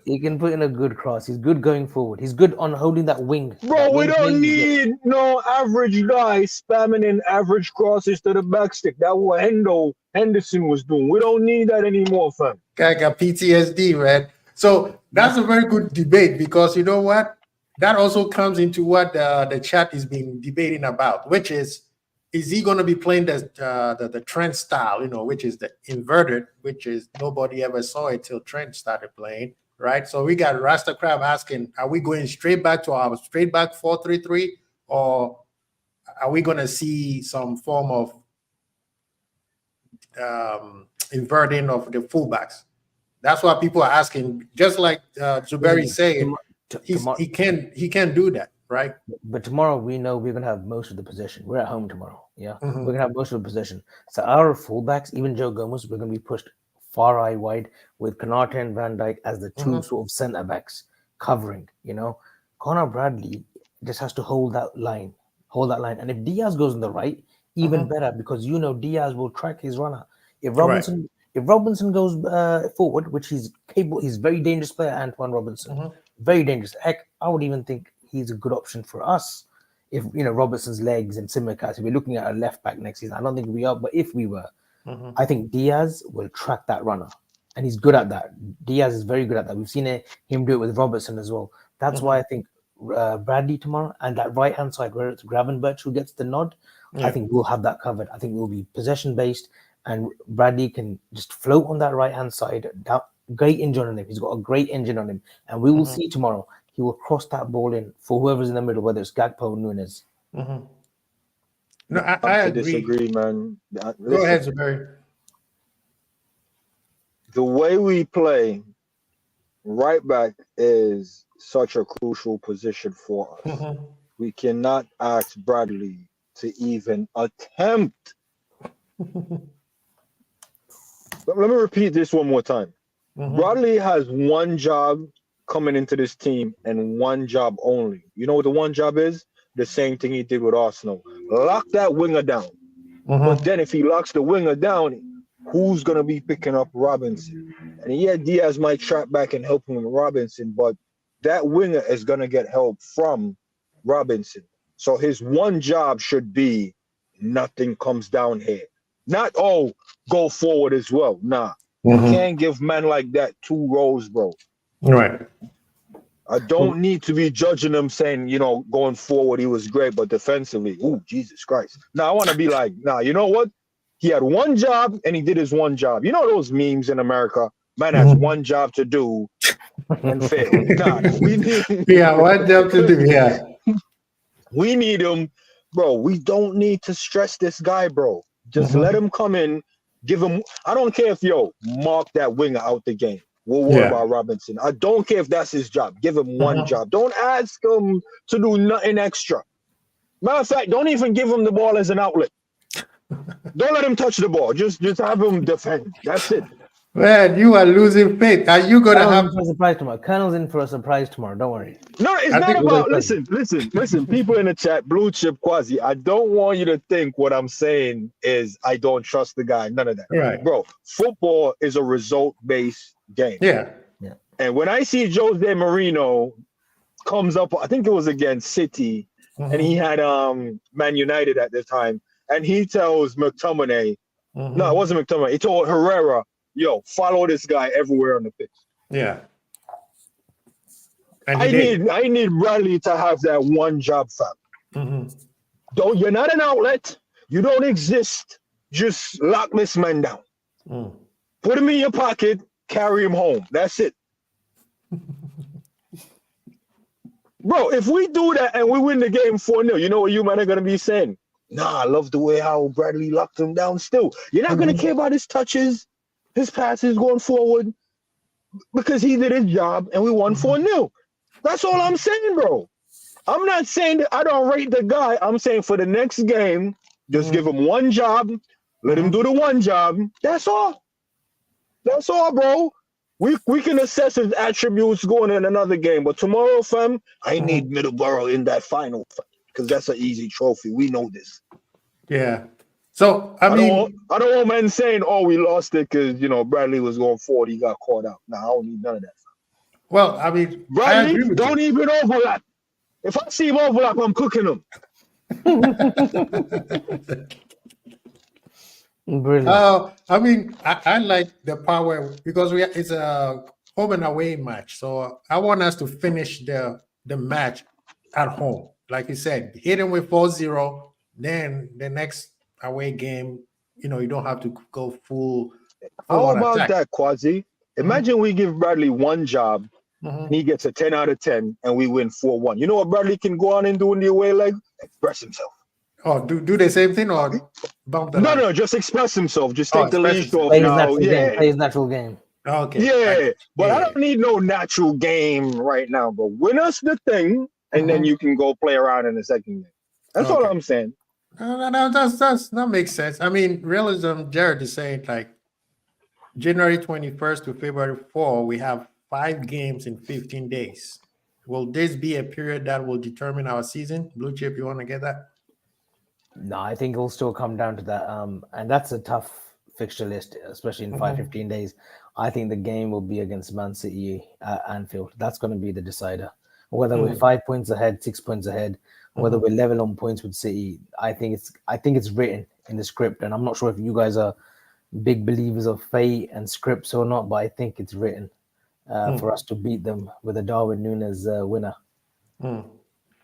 He can put in a good cross. He's good going forward. He's good on holding that wing. Bro, That we wing don't play, need no average guy spamming in average crosses to the back stick. That's what Henderson was doing. We don't need that anymore, fam. Guy got PTSD, man. So that's a very good debate because you know what? That also comes into what the chat is being debating about, which is he going to be playing the Trent style, you know, which is the inverted, which is nobody ever saw it till Trent started playing, right? So we got Rasta Crab asking, are we going straight back to our straight back 4-3-3, or are we going to see some form of inverting of the fullbacks? That's what people are asking. Just like Zuberi saying, he can do that, right? But tomorrow we know we're gonna have most of the possession. We're at home tomorrow. Yeah, we're gonna have most of the possession. So our fullbacks, even Joe Gomez, we're gonna be pushed far eye wide with Konate and Van Dijk as the two sort of centre backs covering. You know, Conor Bradley just has to hold that line. And if Diaz goes on the right, even better, because you know Diaz will track his runner. If Robinson goes forward, which he's capable, he's a very dangerous player, Antoine Robinson, very dangerous. Heck, I would even think he's a good option for us. If you know Robertson's legs and Simicast, if we're looking at a left back next season, I don't think we are, but if we were, I think Diaz will track that runner, and he's good at that. Diaz is very good at that. We've seen him do it with Robertson as well. That's why I think Bradley tomorrow and that right hand side where it's Gravenberch who gets the nod, I think we'll have that covered. I think we'll be possession based, and Bradley can just float on that right hand side. Great engine on him. He's got a great engine on him, and we will see tomorrow. He will cross that ball in for whoever's in the middle, whether it's Gakpo or Nunes. No, I agree. Disagree, man. Go ahead, Zuberi. The way we play, right back is such a crucial position for us. We cannot ask Bradley to even attempt. Let me repeat this one more time. Bradley has one job coming into this team and one job only. You know what the one job is? The same thing he did with Arsenal. Lock that winger down. But then if he locks the winger down, who's going to be picking up Robinson? And yeah, Diaz might trap back and help him with Robinson, but that winger is going to get help from Robinson. So his one job should be nothing comes down here. Not, go forward as well. Nah. You can't give men like that 2 roles, bro. Right. I don't need to be judging him saying, you know, going forward he was great, but defensively, Jesus Christ. Now I want to be like, you know what? He had one job and he did his one job. You know those memes in America? Man has one job to do and fail. We need one job to do, yeah. We need him, bro. We don't need to stress this guy, bro. Just let him come in, give him. I don't care if mark that winger out the game. We'll worry about Robinson. I don't care if that's his job. Give him one job. Don't ask him to do nothing extra. Matter of fact, don't even give him the ball as an outlet. Don't let him touch the ball. Just have him defend. That's it. Man, you are losing faith. Are you gonna have a surprise tomorrow? Colonel's in for a surprise tomorrow. Don't worry. No, it's not about. Listen. People in the chat, Blue Chip Quasi. I don't want you to think what I'm saying is I don't trust the guy. None of that, right, bro. Football is a result-based game. Yeah. And when I see Jose Mourinho comes up, I think it was against City, and he had Man United at the time, and he tells McTominay, no, it wasn't McTominay. He told Herrera, yo, follow this guy everywhere on the pitch. Yeah. I need Bradley to have that one job, fam. You're not an outlet. You don't exist. Just lock this man down. Put him in your pocket, carry him home. That's it. Bro, if we do that and we win the game 4-0, you know what you man are going to be saying? Nah, I love the way how Bradley locked him down still. You're not going to care about his touches, his passes going forward, because he did his job and we won 4-0. That's all I'm saying, bro. I'm not saying that I don't rate the guy. I'm saying for the next game, just give him one job. Let him do the one job. That's all. That's all, bro. We can assess his attributes going in another game. But tomorrow, fam, I need Middleborough in that final because that's an easy trophy. We know this. Yeah. So I don't want men saying, "Oh, we lost it because Bradley was going 40, he got caught out." Nah, I don't need none of that. Well, I mean, Bradley, I agree with don't even overlap. If I see him overlap, I'm cooking him. Brilliant. I mean, I like the power because it's a home and away match. So I want us to finish the match at home. Like you said, hit him with 4-0. Then the next away game, you don't have to go full How on about attack. that, Quasi? Imagine we give Bradley one job, and he gets a 10 out of 10, and we win 4-1. You know what Bradley can go on and do in the away leg? Express himself. Oh, do the same thing or bump the line? No, just express himself. Just take the leash off Play his now. natural game. Play his natural game. Okay. Yeah, but I don't need no natural game right now, bro. Win us the thing, and then you can go play around in the second game. That's all I'm saying. No, that makes sense. I mean, realism, Jared is saying like January 21st to February 4, we have 5 games in 15 days. Will this be a period that will determine our season? Blue Chip, you want to get that? No, I think it'll still come down to that. And that's a tough fixture list, especially in 15 days. I think the game will be against Man City at Anfield. That's going to be the decider. Whether we're 5 points ahead, 6 points ahead, whether we're level on points with City, I think it's written in the script. And I'm not sure if you guys are big believers of fate and scripts or not, but I think it's written for us to beat them with a Darwin Núñez winner.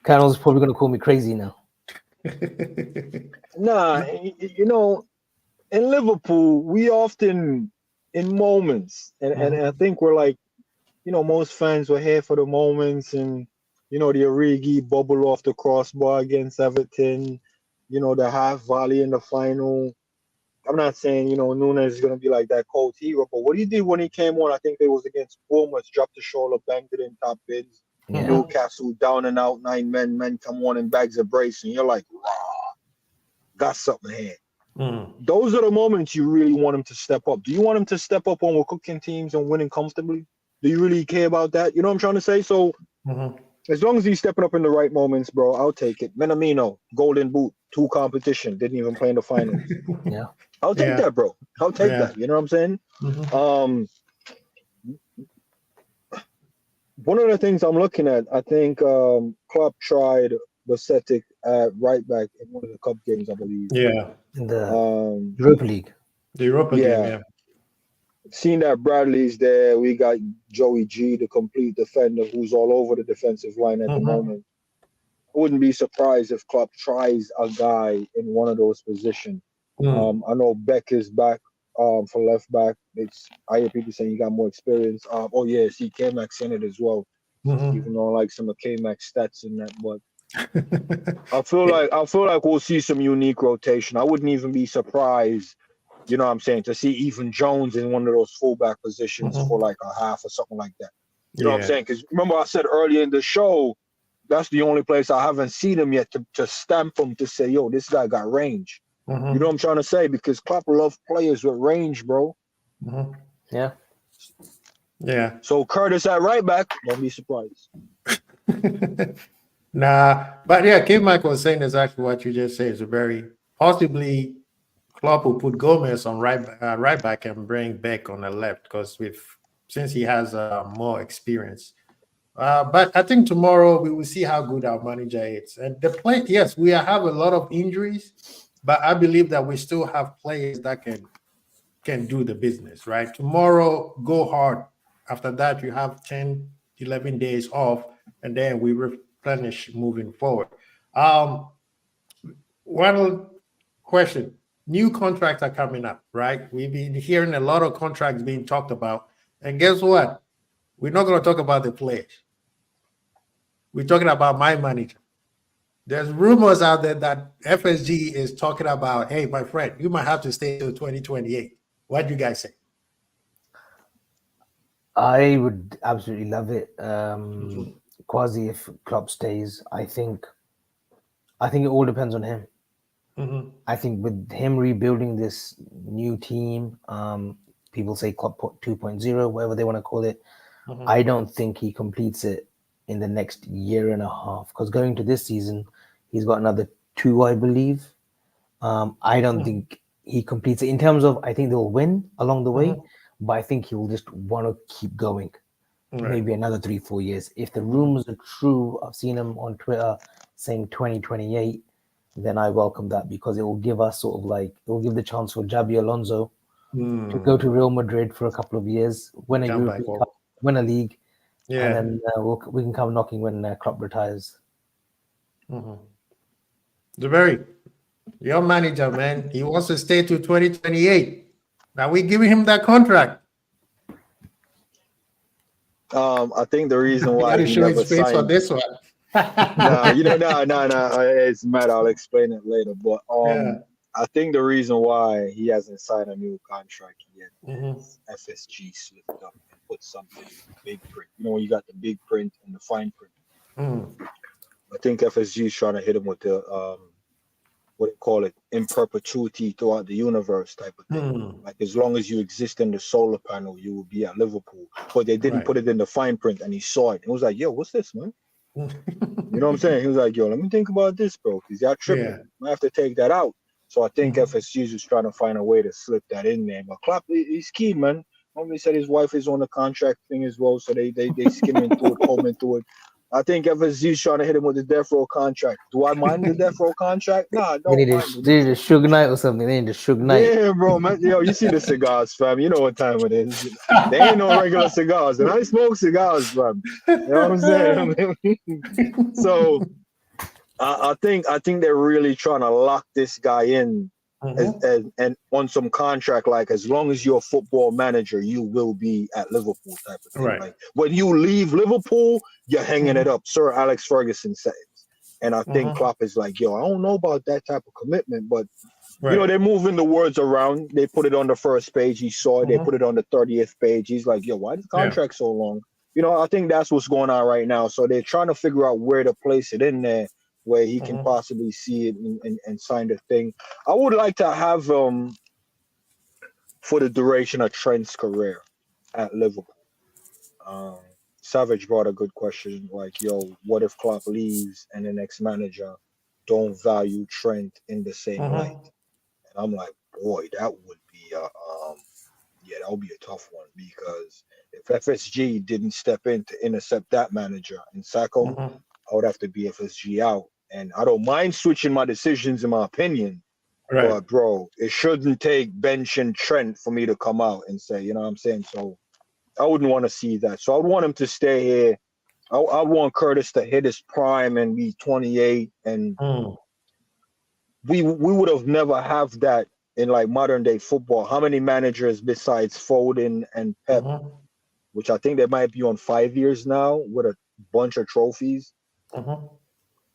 Colonel's probably going to call me crazy now. Nah, in Liverpool, we often in moments, and I think we're like, most fans were here for the moments, and the Origi bubble off the crossbar against Everton, the half volley in the final. I'm not saying Núñez is gonna be like that cold hero, but what he did when he came on, I think it was against Bournemouth, dropped the shoulder, banged it in top bids. Newcastle down and out, 9 men come on in bags of brace, and you're like, raw, got something here. Those are the moments you really want him to step up. Do you want him to step up when we're cooking teams and winning comfortably? Do you really care about that? You know what I'm trying to say? So as long as he's stepping up in the right moments, bro, I'll take it. Minamino, Golden Boot, 2 competition, didn't even play in the finals. Yeah. I'll take that, bro. I'll take that. You know what I'm saying? One of the things I'm looking at, I think Klopp tried Basetic at right back in one of the cup games, I believe. Yeah. In the Europa League. The Europa game, yeah. Seeing that Bradley's there, we got Joey G, the complete defender, who's all over the defensive line at the moment. I wouldn't be surprised if Klopp tries a guy in one of those positions. I know Beck is back for left back. I hear people saying he got more experience. See K-Max in it as well. Even though I like some of K-Max stats in that, but I feel like we'll see some unique rotation. I wouldn't even be surprised, you know what I'm saying, to see even Jones in one of those fullback positions for like a half or something like that. You know what I'm saying? Because remember I said earlier in the show, that's the only place I haven't seen him yet to stamp him to say, yo, this guy got range. You know what I'm trying to say? Because Klopp love players with range, bro. Yeah. So Curtis at right back, don't be surprised. Nah, but yeah, K-Mac was saying exactly what you just said. It's a very possibly Klopp will put Gomez on right back and bring Beck on the left because since he has more experience. But I think tomorrow we will see how good our manager is. And the play, yes, we have a lot of injuries, but I believe that we still have players that can do the business, right? Tomorrow, go hard. After that, you have 10, 11 days off, and then we replenish moving forward. One question. New contracts are coming up, right? We've been hearing a lot of contracts being talked about. And guess what? We're not going to talk about the players. We're talking about my manager. There's rumors out there that FSG is talking about, hey, my friend, you might have to stay till 2028. What do you guys say? I would absolutely love it. Quasi, if Klopp stays, I think it all depends on him. Mhm. I think with him rebuilding this new team, people say Klopp 2.0, whatever they want to call it. Mhm. I don't think he completes it in the next year and a half, because going to this season, he's got another 2, I believe. I don't Mhm. think he completes it in terms of, I think they'll win along the way, Mhm. but I think he will just want to keep going. Right. Maybe another 3-4 years. If the rumors are true, I've seen him on Twitter saying 2028, then I welcome that, because it will give us sort of like, it will give the chance for Javi Alonso to go to Real Madrid for a couple of years, win a Come back European over. Cup, win a league, and Yeah. then we can come knocking when Klopp retires. Mhm. Jabari, your manager, man, he wants to stay to 2028. Now we giving him that contract. I think the reason You got why to he show his never face for signed. this one. Nah, no. It's mad. I'll explain it later. But Yeah. I think the reason why he hasn't signed a new contract yet Mhm. is FSG slipped up and put something in the big print. You know, when you got the big print and the fine print. Mhm. I think FSG is trying to hit him with the what do you call it, in perpetuity throughout the universe type of thing. Mhm. Like as long as you exist in the solar panel, you will be at Liverpool. But they didn't Right. put it in the fine print, and he saw it. He was like, "Yo, what's this, man?" You know what I'm saying? He was like, "Yo, let me think about this, bro, because y'all tripping. Yeah. I have to take that out." So I think Mhm. FSG is just trying to find a way to slip that in there. But Klopp, he's keen, man. Homie said his wife is on the contract thing as well, so they skimming through it, combing through it. I think FSG is trying to hit him with the death row contract. Do I mind the death row contract? Nah, I don't mind it. They need a Suge Knight or something. They need a Suge Knight. Yeah, bro, man. Yo, you see the cigars, fam. You know what time it is. They ain't no regular cigars, and I smoke cigars, fam. You know what I'm saying? So I think they're really trying to lock this guy in Mhm. and on some contract, like as long as you're a football manager, you will be at Liverpool type of thing. Right. Like when you leave Liverpool, you're hanging it Mhm. up. Sir Alex Ferguson said. And I think Mhm. Klopp is like, yo, I don't know about that type of commitment, but you know, Right. they're moving the words around. They put it on the first page. He saw it. They Mhm. put it on the 30th page. He's like, yo, why is the Yeah. contract so long? You know, I think that's what's going on right now. So they're trying to figure out where to place it in there where he can Mhm. possibly see it and sign the thing. I would like to have for the duration of Trent's career at Liverpool. Um, Savage brought a good question, like, yo, what if Klopp leaves and the next manager don't value Trent in the same light? Mhm. And I'm like, boy, that would be that would be a tough one, because if FSG didn't step in to intercept that manager and sack him, Mhm. I would have to be FSG out. And I don't mind switching my decisions, in my opinion, Right. but bro, it shouldn't take bench and Trent for me to come out and say, you know what I'm saying? So I wouldn't want to see that. So I would want him to stay here. I want Curtis to hit his prime and be 28, and Mm. we would have never have that in like modern day football. How many managers besides Foden and Pep, Mhm. which I think they might be on 5 years now with a bunch of trophies? Mhm.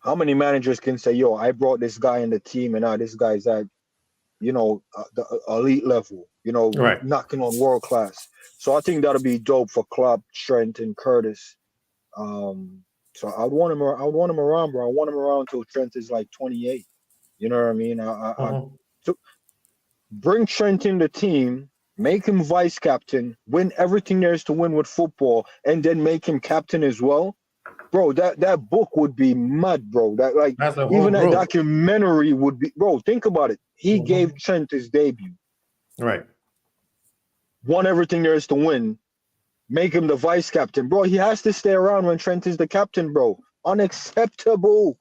How many managers can say, "Yo, I brought this guy in the team, and now this guy's at, the elite level, Right. knocking on world class." So I think that'll be dope for Klopp, Trent, and Curtis. So I'd want him. I would want him around, bro. I want him around until Trent is like 28. You know what I mean? Mhm. So bring Trent in the team, make him vice captain, win everything there is to win with football, and then make him captain as well. Bro, that book would be mad, bro. That, like, That's the whole even that growth. documentary would be, bro. Think about it. He gave Mhm. Trent his debut, Right. won everything there is to win, make him the vice captain, bro. He has to stay around when Trent is the captain, bro. Unacceptable.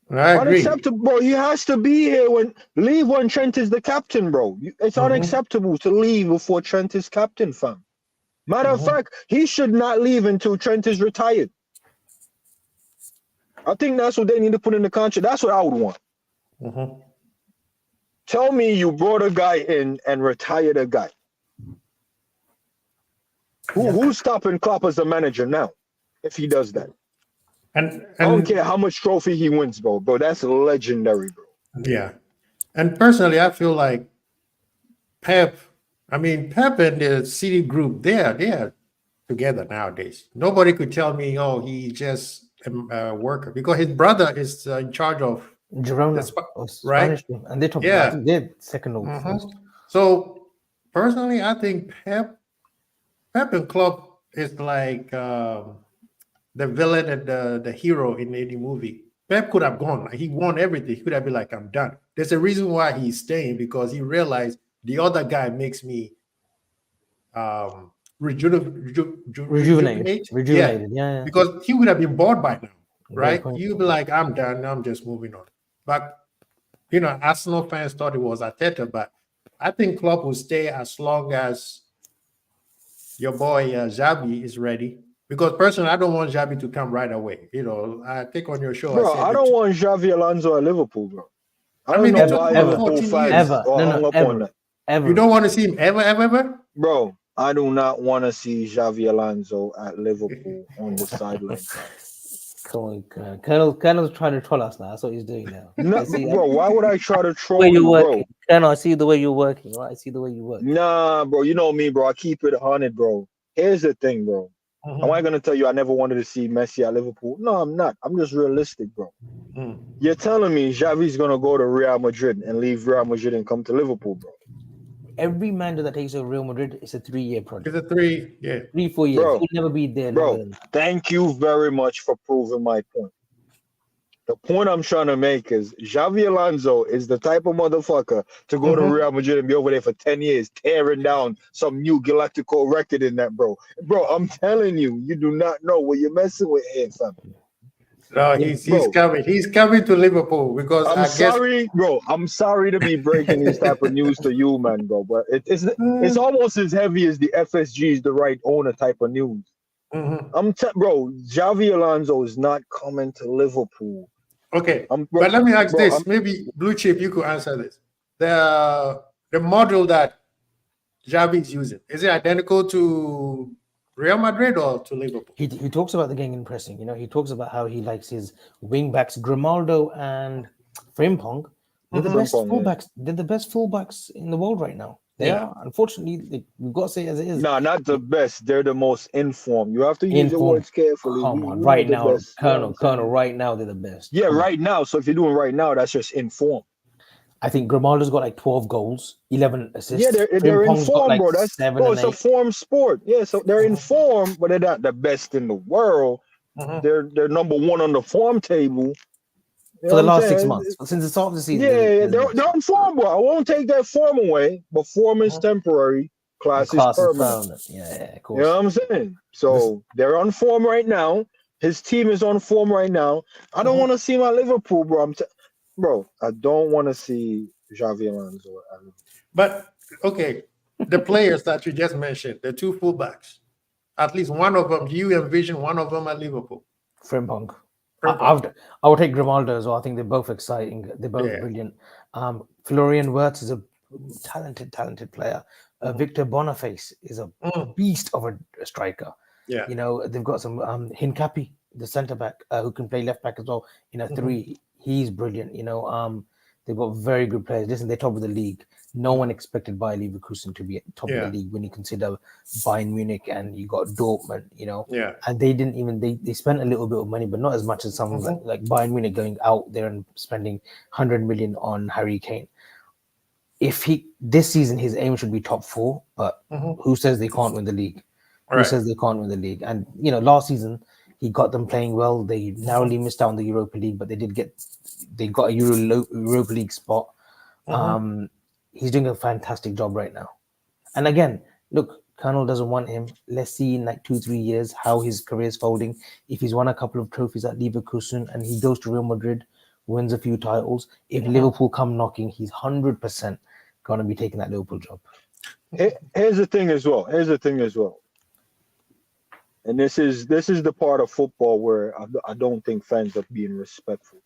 I agree. Unacceptable, bro. He has to be here leave when Trent is the captain, bro. It's Mhm. unacceptable to leave before Trent is captain, fam. Matter of Mhm. fact, he should not leave until Trent is retired. I think that's what they need to put in the contract. That's what I would want. Mhm. Tell me you brought a guy in and retired a guy. Yeah. Who's stopping Klopp as a manager now if he does that? And I don't and care how much trophy he wins, bro. Bro, that's legendary, bro. yeah. And personally, I feel like Pep. I mean, Pep and the City Group. They are together nowadays. Nobody could tell me, oh, he's just a worker, because his brother is in charge of Girona, right? Spanish team, and they're top. I Yeah. think they're second or Mhm. first. So personally, I think Pep and Klopp is like the villain and the hero in any movie. Pep could have gone. He won everything. He could have been like, I'm done. There's a reason why he's staying, because he realized the other guy makes me rejuvenate. Rejuvenated. Yeah. Because he would have been bored by now, Great right? point. You'd be like, I'm done. I'm just moving on. But, Arsenal fans thought it was Arteta, but I think Klopp will stay as long as your boy Xavi is ready. Because personally, I don't want Xavi to come right away. I think on your show, Bro, I said I don't want Xavi Alonso at Liverpool, bro. I don't mean, know they took why him for Liverpool 14 fans years. are hung up on that. Ever. You don't want to see him ever? Bro, I do not want to see Xavi Alonso at Liverpool on the sideline. Come on, Colonel's trying to troll us now. That's what he's doing now. No, bro, why would I try to troll Where you're you, working, bro? Colonel, I see the way you're working. Right, I see the way you work. Nah, bro, you know me, bro. I keep it 100, bro. Here's the thing, bro. Am I gonna tell you I never wanted to see Messi at Liverpool? No, I'm not. I'm just realistic, bro. You're telling me Xavi's gonna go to Real Madrid and leave Real Madrid and come to Liverpool, bro? Every manager that takes over Real Madrid is a 3-year project. It's a 3, yeah. 3-4 years. Bro, He'll never be there. Bro, thank you very much for proving my point. The point I'm trying to make is Xavi Alonso is the type of motherfucker to go to Real Madrid and be over there for 10 years, tearing down some new Galactico record in that, bro. Bro, I'm telling you, you do not know what you're messing with here, fam. No, he's coming. He's coming to Liverpool because I'm sorry to be breaking this type of news to you, man, bro. But it's almost as heavy as the FSG is the right owner type of news. Bro, Xavi Alonso is not coming to Liverpool. Okay, but let me ask this. Maybe Blue Chip, you could answer this. The model that Xavi is using, is it identical to Real Madrid or to Liverpool? He talks about the gang pressing. He talks about how he likes his wing backs, Grimaldo and Frimpong. They're the best fullbacks. Yeah. They're the best fullbacks in the world right now. They are. Unfortunately, we've got to say it as it is. No, not the best. They're the most informed. You have to use the words carefully. Come on, right now, Colonel, right now they're the best. Yeah, right now. So if you're doing right now, that's just informed. I think Grimaldo's got like 12 goals, 11 assists. Yeah, they're informed, like bro. It's a form sport. Yeah, so they're informed, but they're not the best in the world. They're number one on the form table. For the last 6 months, since the start of the season. Yeah, they're on form, bro. I won't take that form away, but form is temporary. Class is permanent. Yeah, of course. You know what I'm saying? So they're on form right now. His team is on form right now. I don't want to see my Liverpool, bro. Bro, I don't want to see Xavi Alonso. But okay, the players that you just mentioned, the two fullbacks, at least one of them, do you envision one of them at Liverpool? Frimpong. I would take Grimaldo as well. I think they're both exciting. They're both brilliant. Florian Wirtz is a talented player. Victor Boniface is a beast of a striker. Yeah, Mm-hmm. They've got some Hincapi, the centre back, who can play left back as well. 3. He's brilliant. They've got very good players. Listen, they're top of the league. No one expected Bayer Leverkusen to be at the top of the league when you consider Bayern Munich and you got Dortmund, And they didn't even, they spent a little bit of money, but not as much as someone like Bayern Munich going out there and spending 100 million on Harry Kane. This season, his aim should be top 4, but who says they can't win the league? Who says they can't win the league? And, last season, he got them playing well. They narrowly missed out on the Europa League, but they got a Europa League spot. He's doing a fantastic job right now. And again, look, Colonel doesn't want him. Let's see in like 2-3 years how his career is folding. If he's won a couple of trophies at Leverkusen and he goes to Real Madrid, wins a few titles, if Liverpool come knocking, he's 100% going to be taking that Liverpool job. Here's the thing as well. And this is the part of football where I don't think fans are being respectful.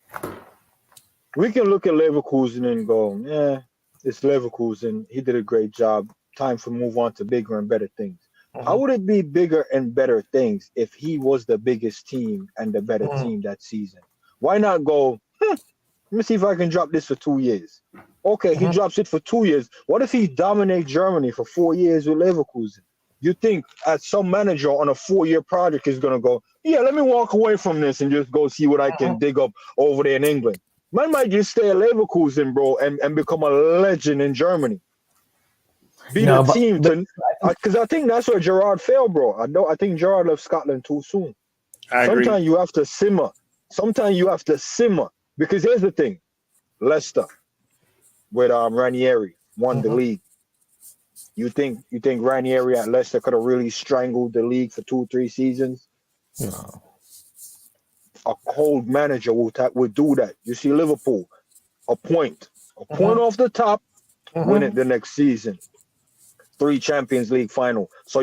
We can look at Leverkusen and go, yeah, it's Leverkusen. He did a great job. Time to move on to bigger and better things. How would it be bigger and better things if he was the biggest team and the better team that season? Why not go, let me see if I can drop this for 2 years. Okay, he drops it for 2 years. What if he dominates Germany for 4 years with Leverkusen? You think as some manager on a 4-year project is gonna go, yeah, let me walk away from this and just go see what I can dig up over there in England. Man might just stay at Leverkusen, bro, and become a legend in Germany. Be No, the team to, because I think that's where Gerrard failed, bro. I think Gerrard left Scotland too soon. I agree. Sometimes you have to simmer. Because here's the thing: Leicester with Ranieri won the league. You think Ranieri at Leicester could have really strangled the league for 2-3 seasons? No. A cold manager would do that. You see Liverpool, a point off the top, win it the next season. 3 Champions League final. So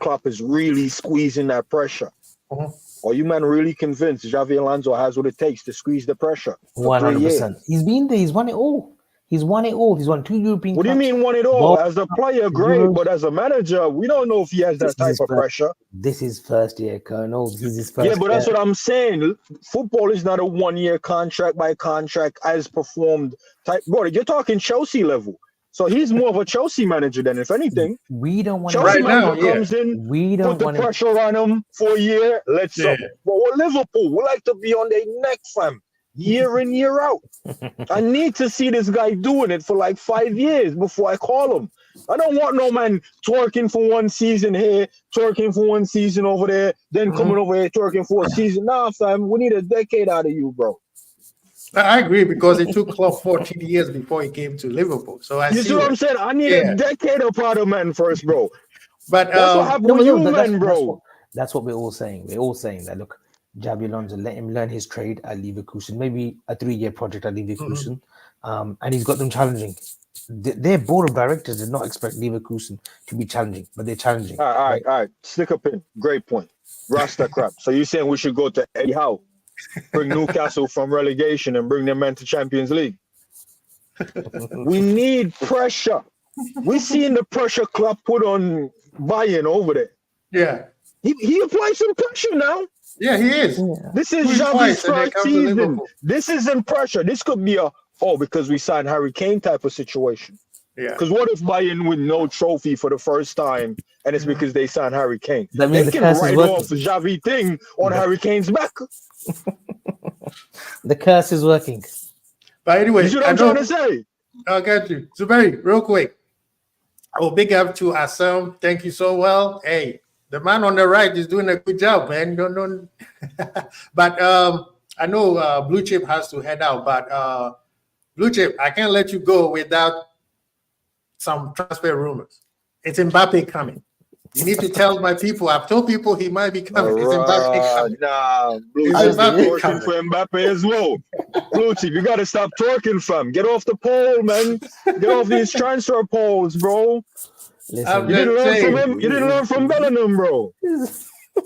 Klopp is really squeezing that pressure. Are you man really convinced Xavi Alonso has what it takes to squeeze the pressure? 100%. He's been there. He's won it all. He's won 2 European What do you mean won it all? As a player, great, but as a manager, we don't know if he has that type of pressure. This is first year, Colonel. This is his first year. That's what I'm saying. Football is not a 1-year contract by contract as performed type. Bro, you're talking Chelsea level. So he's more of a Chelsea manager than if anything. We don't want Chelsea manager comes in, put the pressure on him for a year. Let's But with Liverpool, we like to be on their neck, fam. Year in, year out. I need to see this guy doing it for like 5 years before I call him. I don't want no man twerking for 1 season here, twerking for 1 season over there, then coming over here twerking for a season. Nah, fam, we need a decade out of you, bro. I agree, because it took Klopp 14 years before he came to Liverpool. So you see what I'm saying? I need a decade of Prado man first, bro. But that's what happened with you, man, bro. That's what we're all saying. We're all saying that, look, Xabi Alonso, let him learn his trade at Leverkusen, maybe a 3-year project at Leverkusen, and he's got them challenging. Their board of directors did not expect Leverkusen to be challenging, but they're challenging. All right. Stick a pin. Great point. Rasta crap. So you're saying we should go to Eddie Howe, bring Newcastle from relegation and bring them into Champions League? We need pressure. We seeing the pressure Klopp put on Bayern over there. Yeah. He applied some pressure now. Yeah, he is. Yeah. This is Xavi's first season. This isn't pressure. This could be because we signed Harry Kane type of situation. Yeah. Because what if Bayern win no trophy for the first time and it's because they signed Harry Kane? That means they can write off the Xavi thing on Harry Kane's back. The curse is working. But anyway, you see what I'm trying to say? I got you. Zuberi, real quick. Oh, big up to Assam. Thank you so well. Hey, the man on the right is doing a good job, man. Don't. But I know Blue Chip has to head out. But Blue Chip, I can't let you go without some transfer rumors. It's Mbappe coming. You need to tell my people. I've told people he might be coming. It's Mbappe coming. Nah, Blue It's Mbappe twerking for Mbappe as well. Blue Chip, you gotta stop twerking, fam. Get off the pole, man. Get off these transfer poles, bro. Listen, You didn't learn from him. You didn't learn from Bellingham, bro.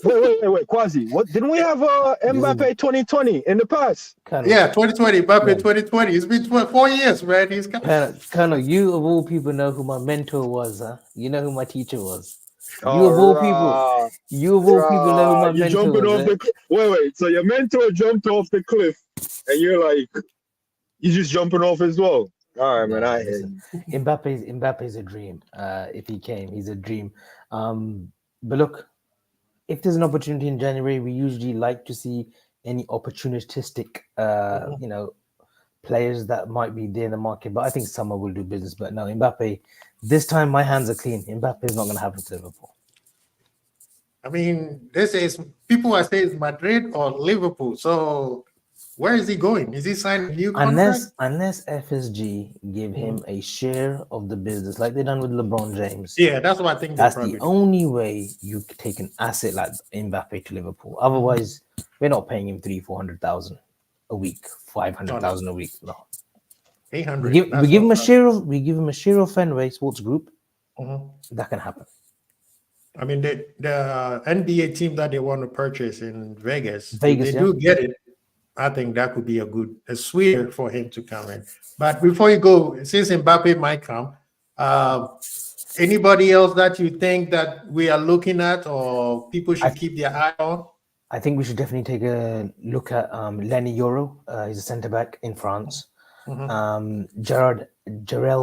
Wait, Quasi. What didn't we have Mbappe 2020 in the past? Yeah, 2020, Mbappe 2020. It's been 4 years, man. He's coming. Colonel, you of all people know who my mentor was, huh? You know who my teacher was. You of all people know who my mentor was. Wait. So your mentor jumped off the cliff, and you're like, you just jumping off as well. All right, man. I hear you. Mbappe's a dream. If he came, he's a dream. But look, if there's an opportunity in January, we usually like to see any opportunistic, players that might be there in the market. But I think summer will do business. But no, Mbappe, this time my hands are clean. Mbappe is not going to happen to Liverpool. I mean, this is people are saying Madrid or Liverpool. So where is he going? Is he signing a new contract? Unless FSG give him a share of the business, like they done with LeBron James. Yeah, that's what I think. That's the only way you take an asset like Mbappe to Liverpool. Otherwise, we're not paying him 300,000-400,000 a week, 500,000 a week. No, 800. We give him a share of Fenway Sports Group. That can happen. I mean, the NBA team that they want to purchase in Vegas, they yeah. do get it. I think that could be a sweeter for him to come in. But before you go, since Mbappe might come, anybody else that you think that we are looking at or people should keep their eye on? I think we should definitely take a look at Lenny Yoro. He's a centre back in France. Jarel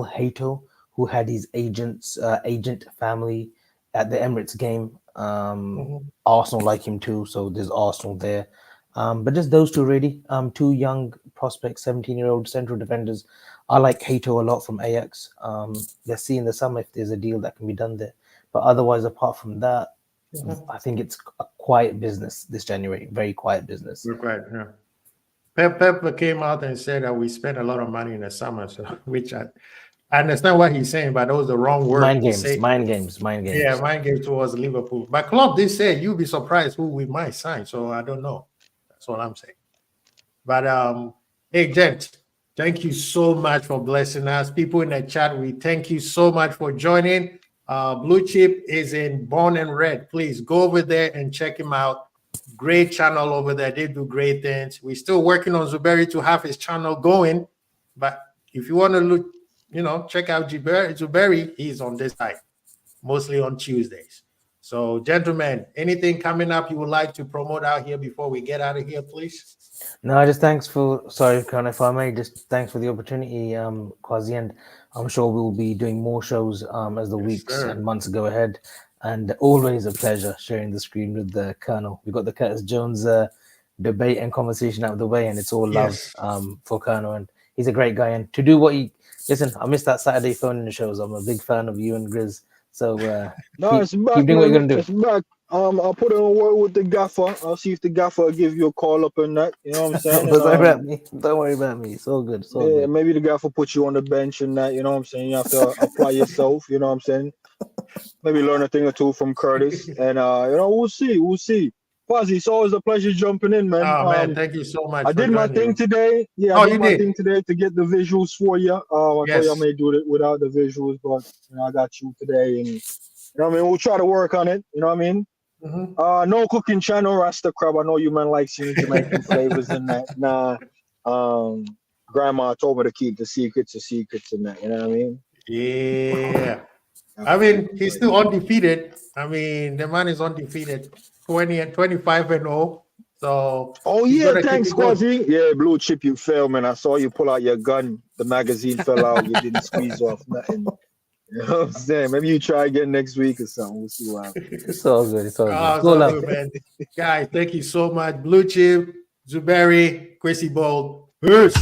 Hato, who had his agent family at the Emirates game. Mhm. Arsenal like him too, so there's Arsenal there. But just those two really. Two young prospects, 17-year-old central defenders. I like Hato a lot from Ajax. Let's see in the summer if there's a deal that can be done there. But otherwise, apart from that, I think it's a quiet business this January. Very quiet business. We're quite, yeah. Pep came out and said that we spent a lot of money in the summer, so which I understand what he's saying, but that was the wrong word Mind to games, say. mind games, mind games. Yeah, mind games towards Liverpool. But Klopp did say you'll be surprised who we might sign. So I don't know. That's what I'm saying. But hey, gent, thank you so much for blessing us. People in the chat, we thank you so much for joining. Blue Chip is in Born and Red. Please go over there and check him out. Great channel over there. They do great things. We're still working on Zuberi to have his channel going. But if you want to look, check out Zuberi, he's on this side, mostly on Tuesdays. So, gentlemen, anything coming up you would like to promote out here before we get out of here, please? No, just thanks for, sorry, Colonel, if I may, just thanks for the opportunity, Quasi, and I'm sure we'll be doing more shows as the weeks and months go ahead. And always a pleasure sharing the screen with the Colonel. We've got the Curtis Jones debate and conversation out of the way, and it's all love for Colonel. And he's a great guy. And to do what he, listen, I missed that Saturday phone in the shows. I'm a big fan of you and Grizz. So no, it's back, keep doing what you're going to do. It's back. I'll put it on word with the gaffer. I'll see if the gaffer will give you a call up and that. You know what I'm saying? Don't worry about me. Don't worry about me. It's all good. It's all good. Maybe the gaffer put you on the bench and that. You know what I'm saying? You have to apply yourself. You know what I'm saying? Maybe learn a thing or two from Curtis. And, we'll see. We'll see. Quasi, it's always a pleasure jumping in, man. Oh, man, thank you so much. I did my thing today. Yeah, I did my thing today to get the visuals for you. I thought I may do it without the visuals, but I got you today. And, we'll try to work on it. You know what I mean? Mm-hmm. No cooking channel, Rasta Crab. I know you man like seeing Jamaican flavors in that. Nah, grandma told me to keep the secrets in that. You know what I mean? Yeah. I mean, he's still undefeated. I mean, the man is undefeated, 20-25-0. So. Oh yeah, thanks, Quasi. Yeah, Blue Chip, you fell, man. I saw you pull out your gun. The magazine fell out. You didn't squeeze off nothing. You know what I'm saying? Maybe you try again next week or something. We'll see what happens. It's all good. It's all good. It's all good, man. Guys, thank you so much. Blue Chip, Zuberi, Chrissy Bold. Peace.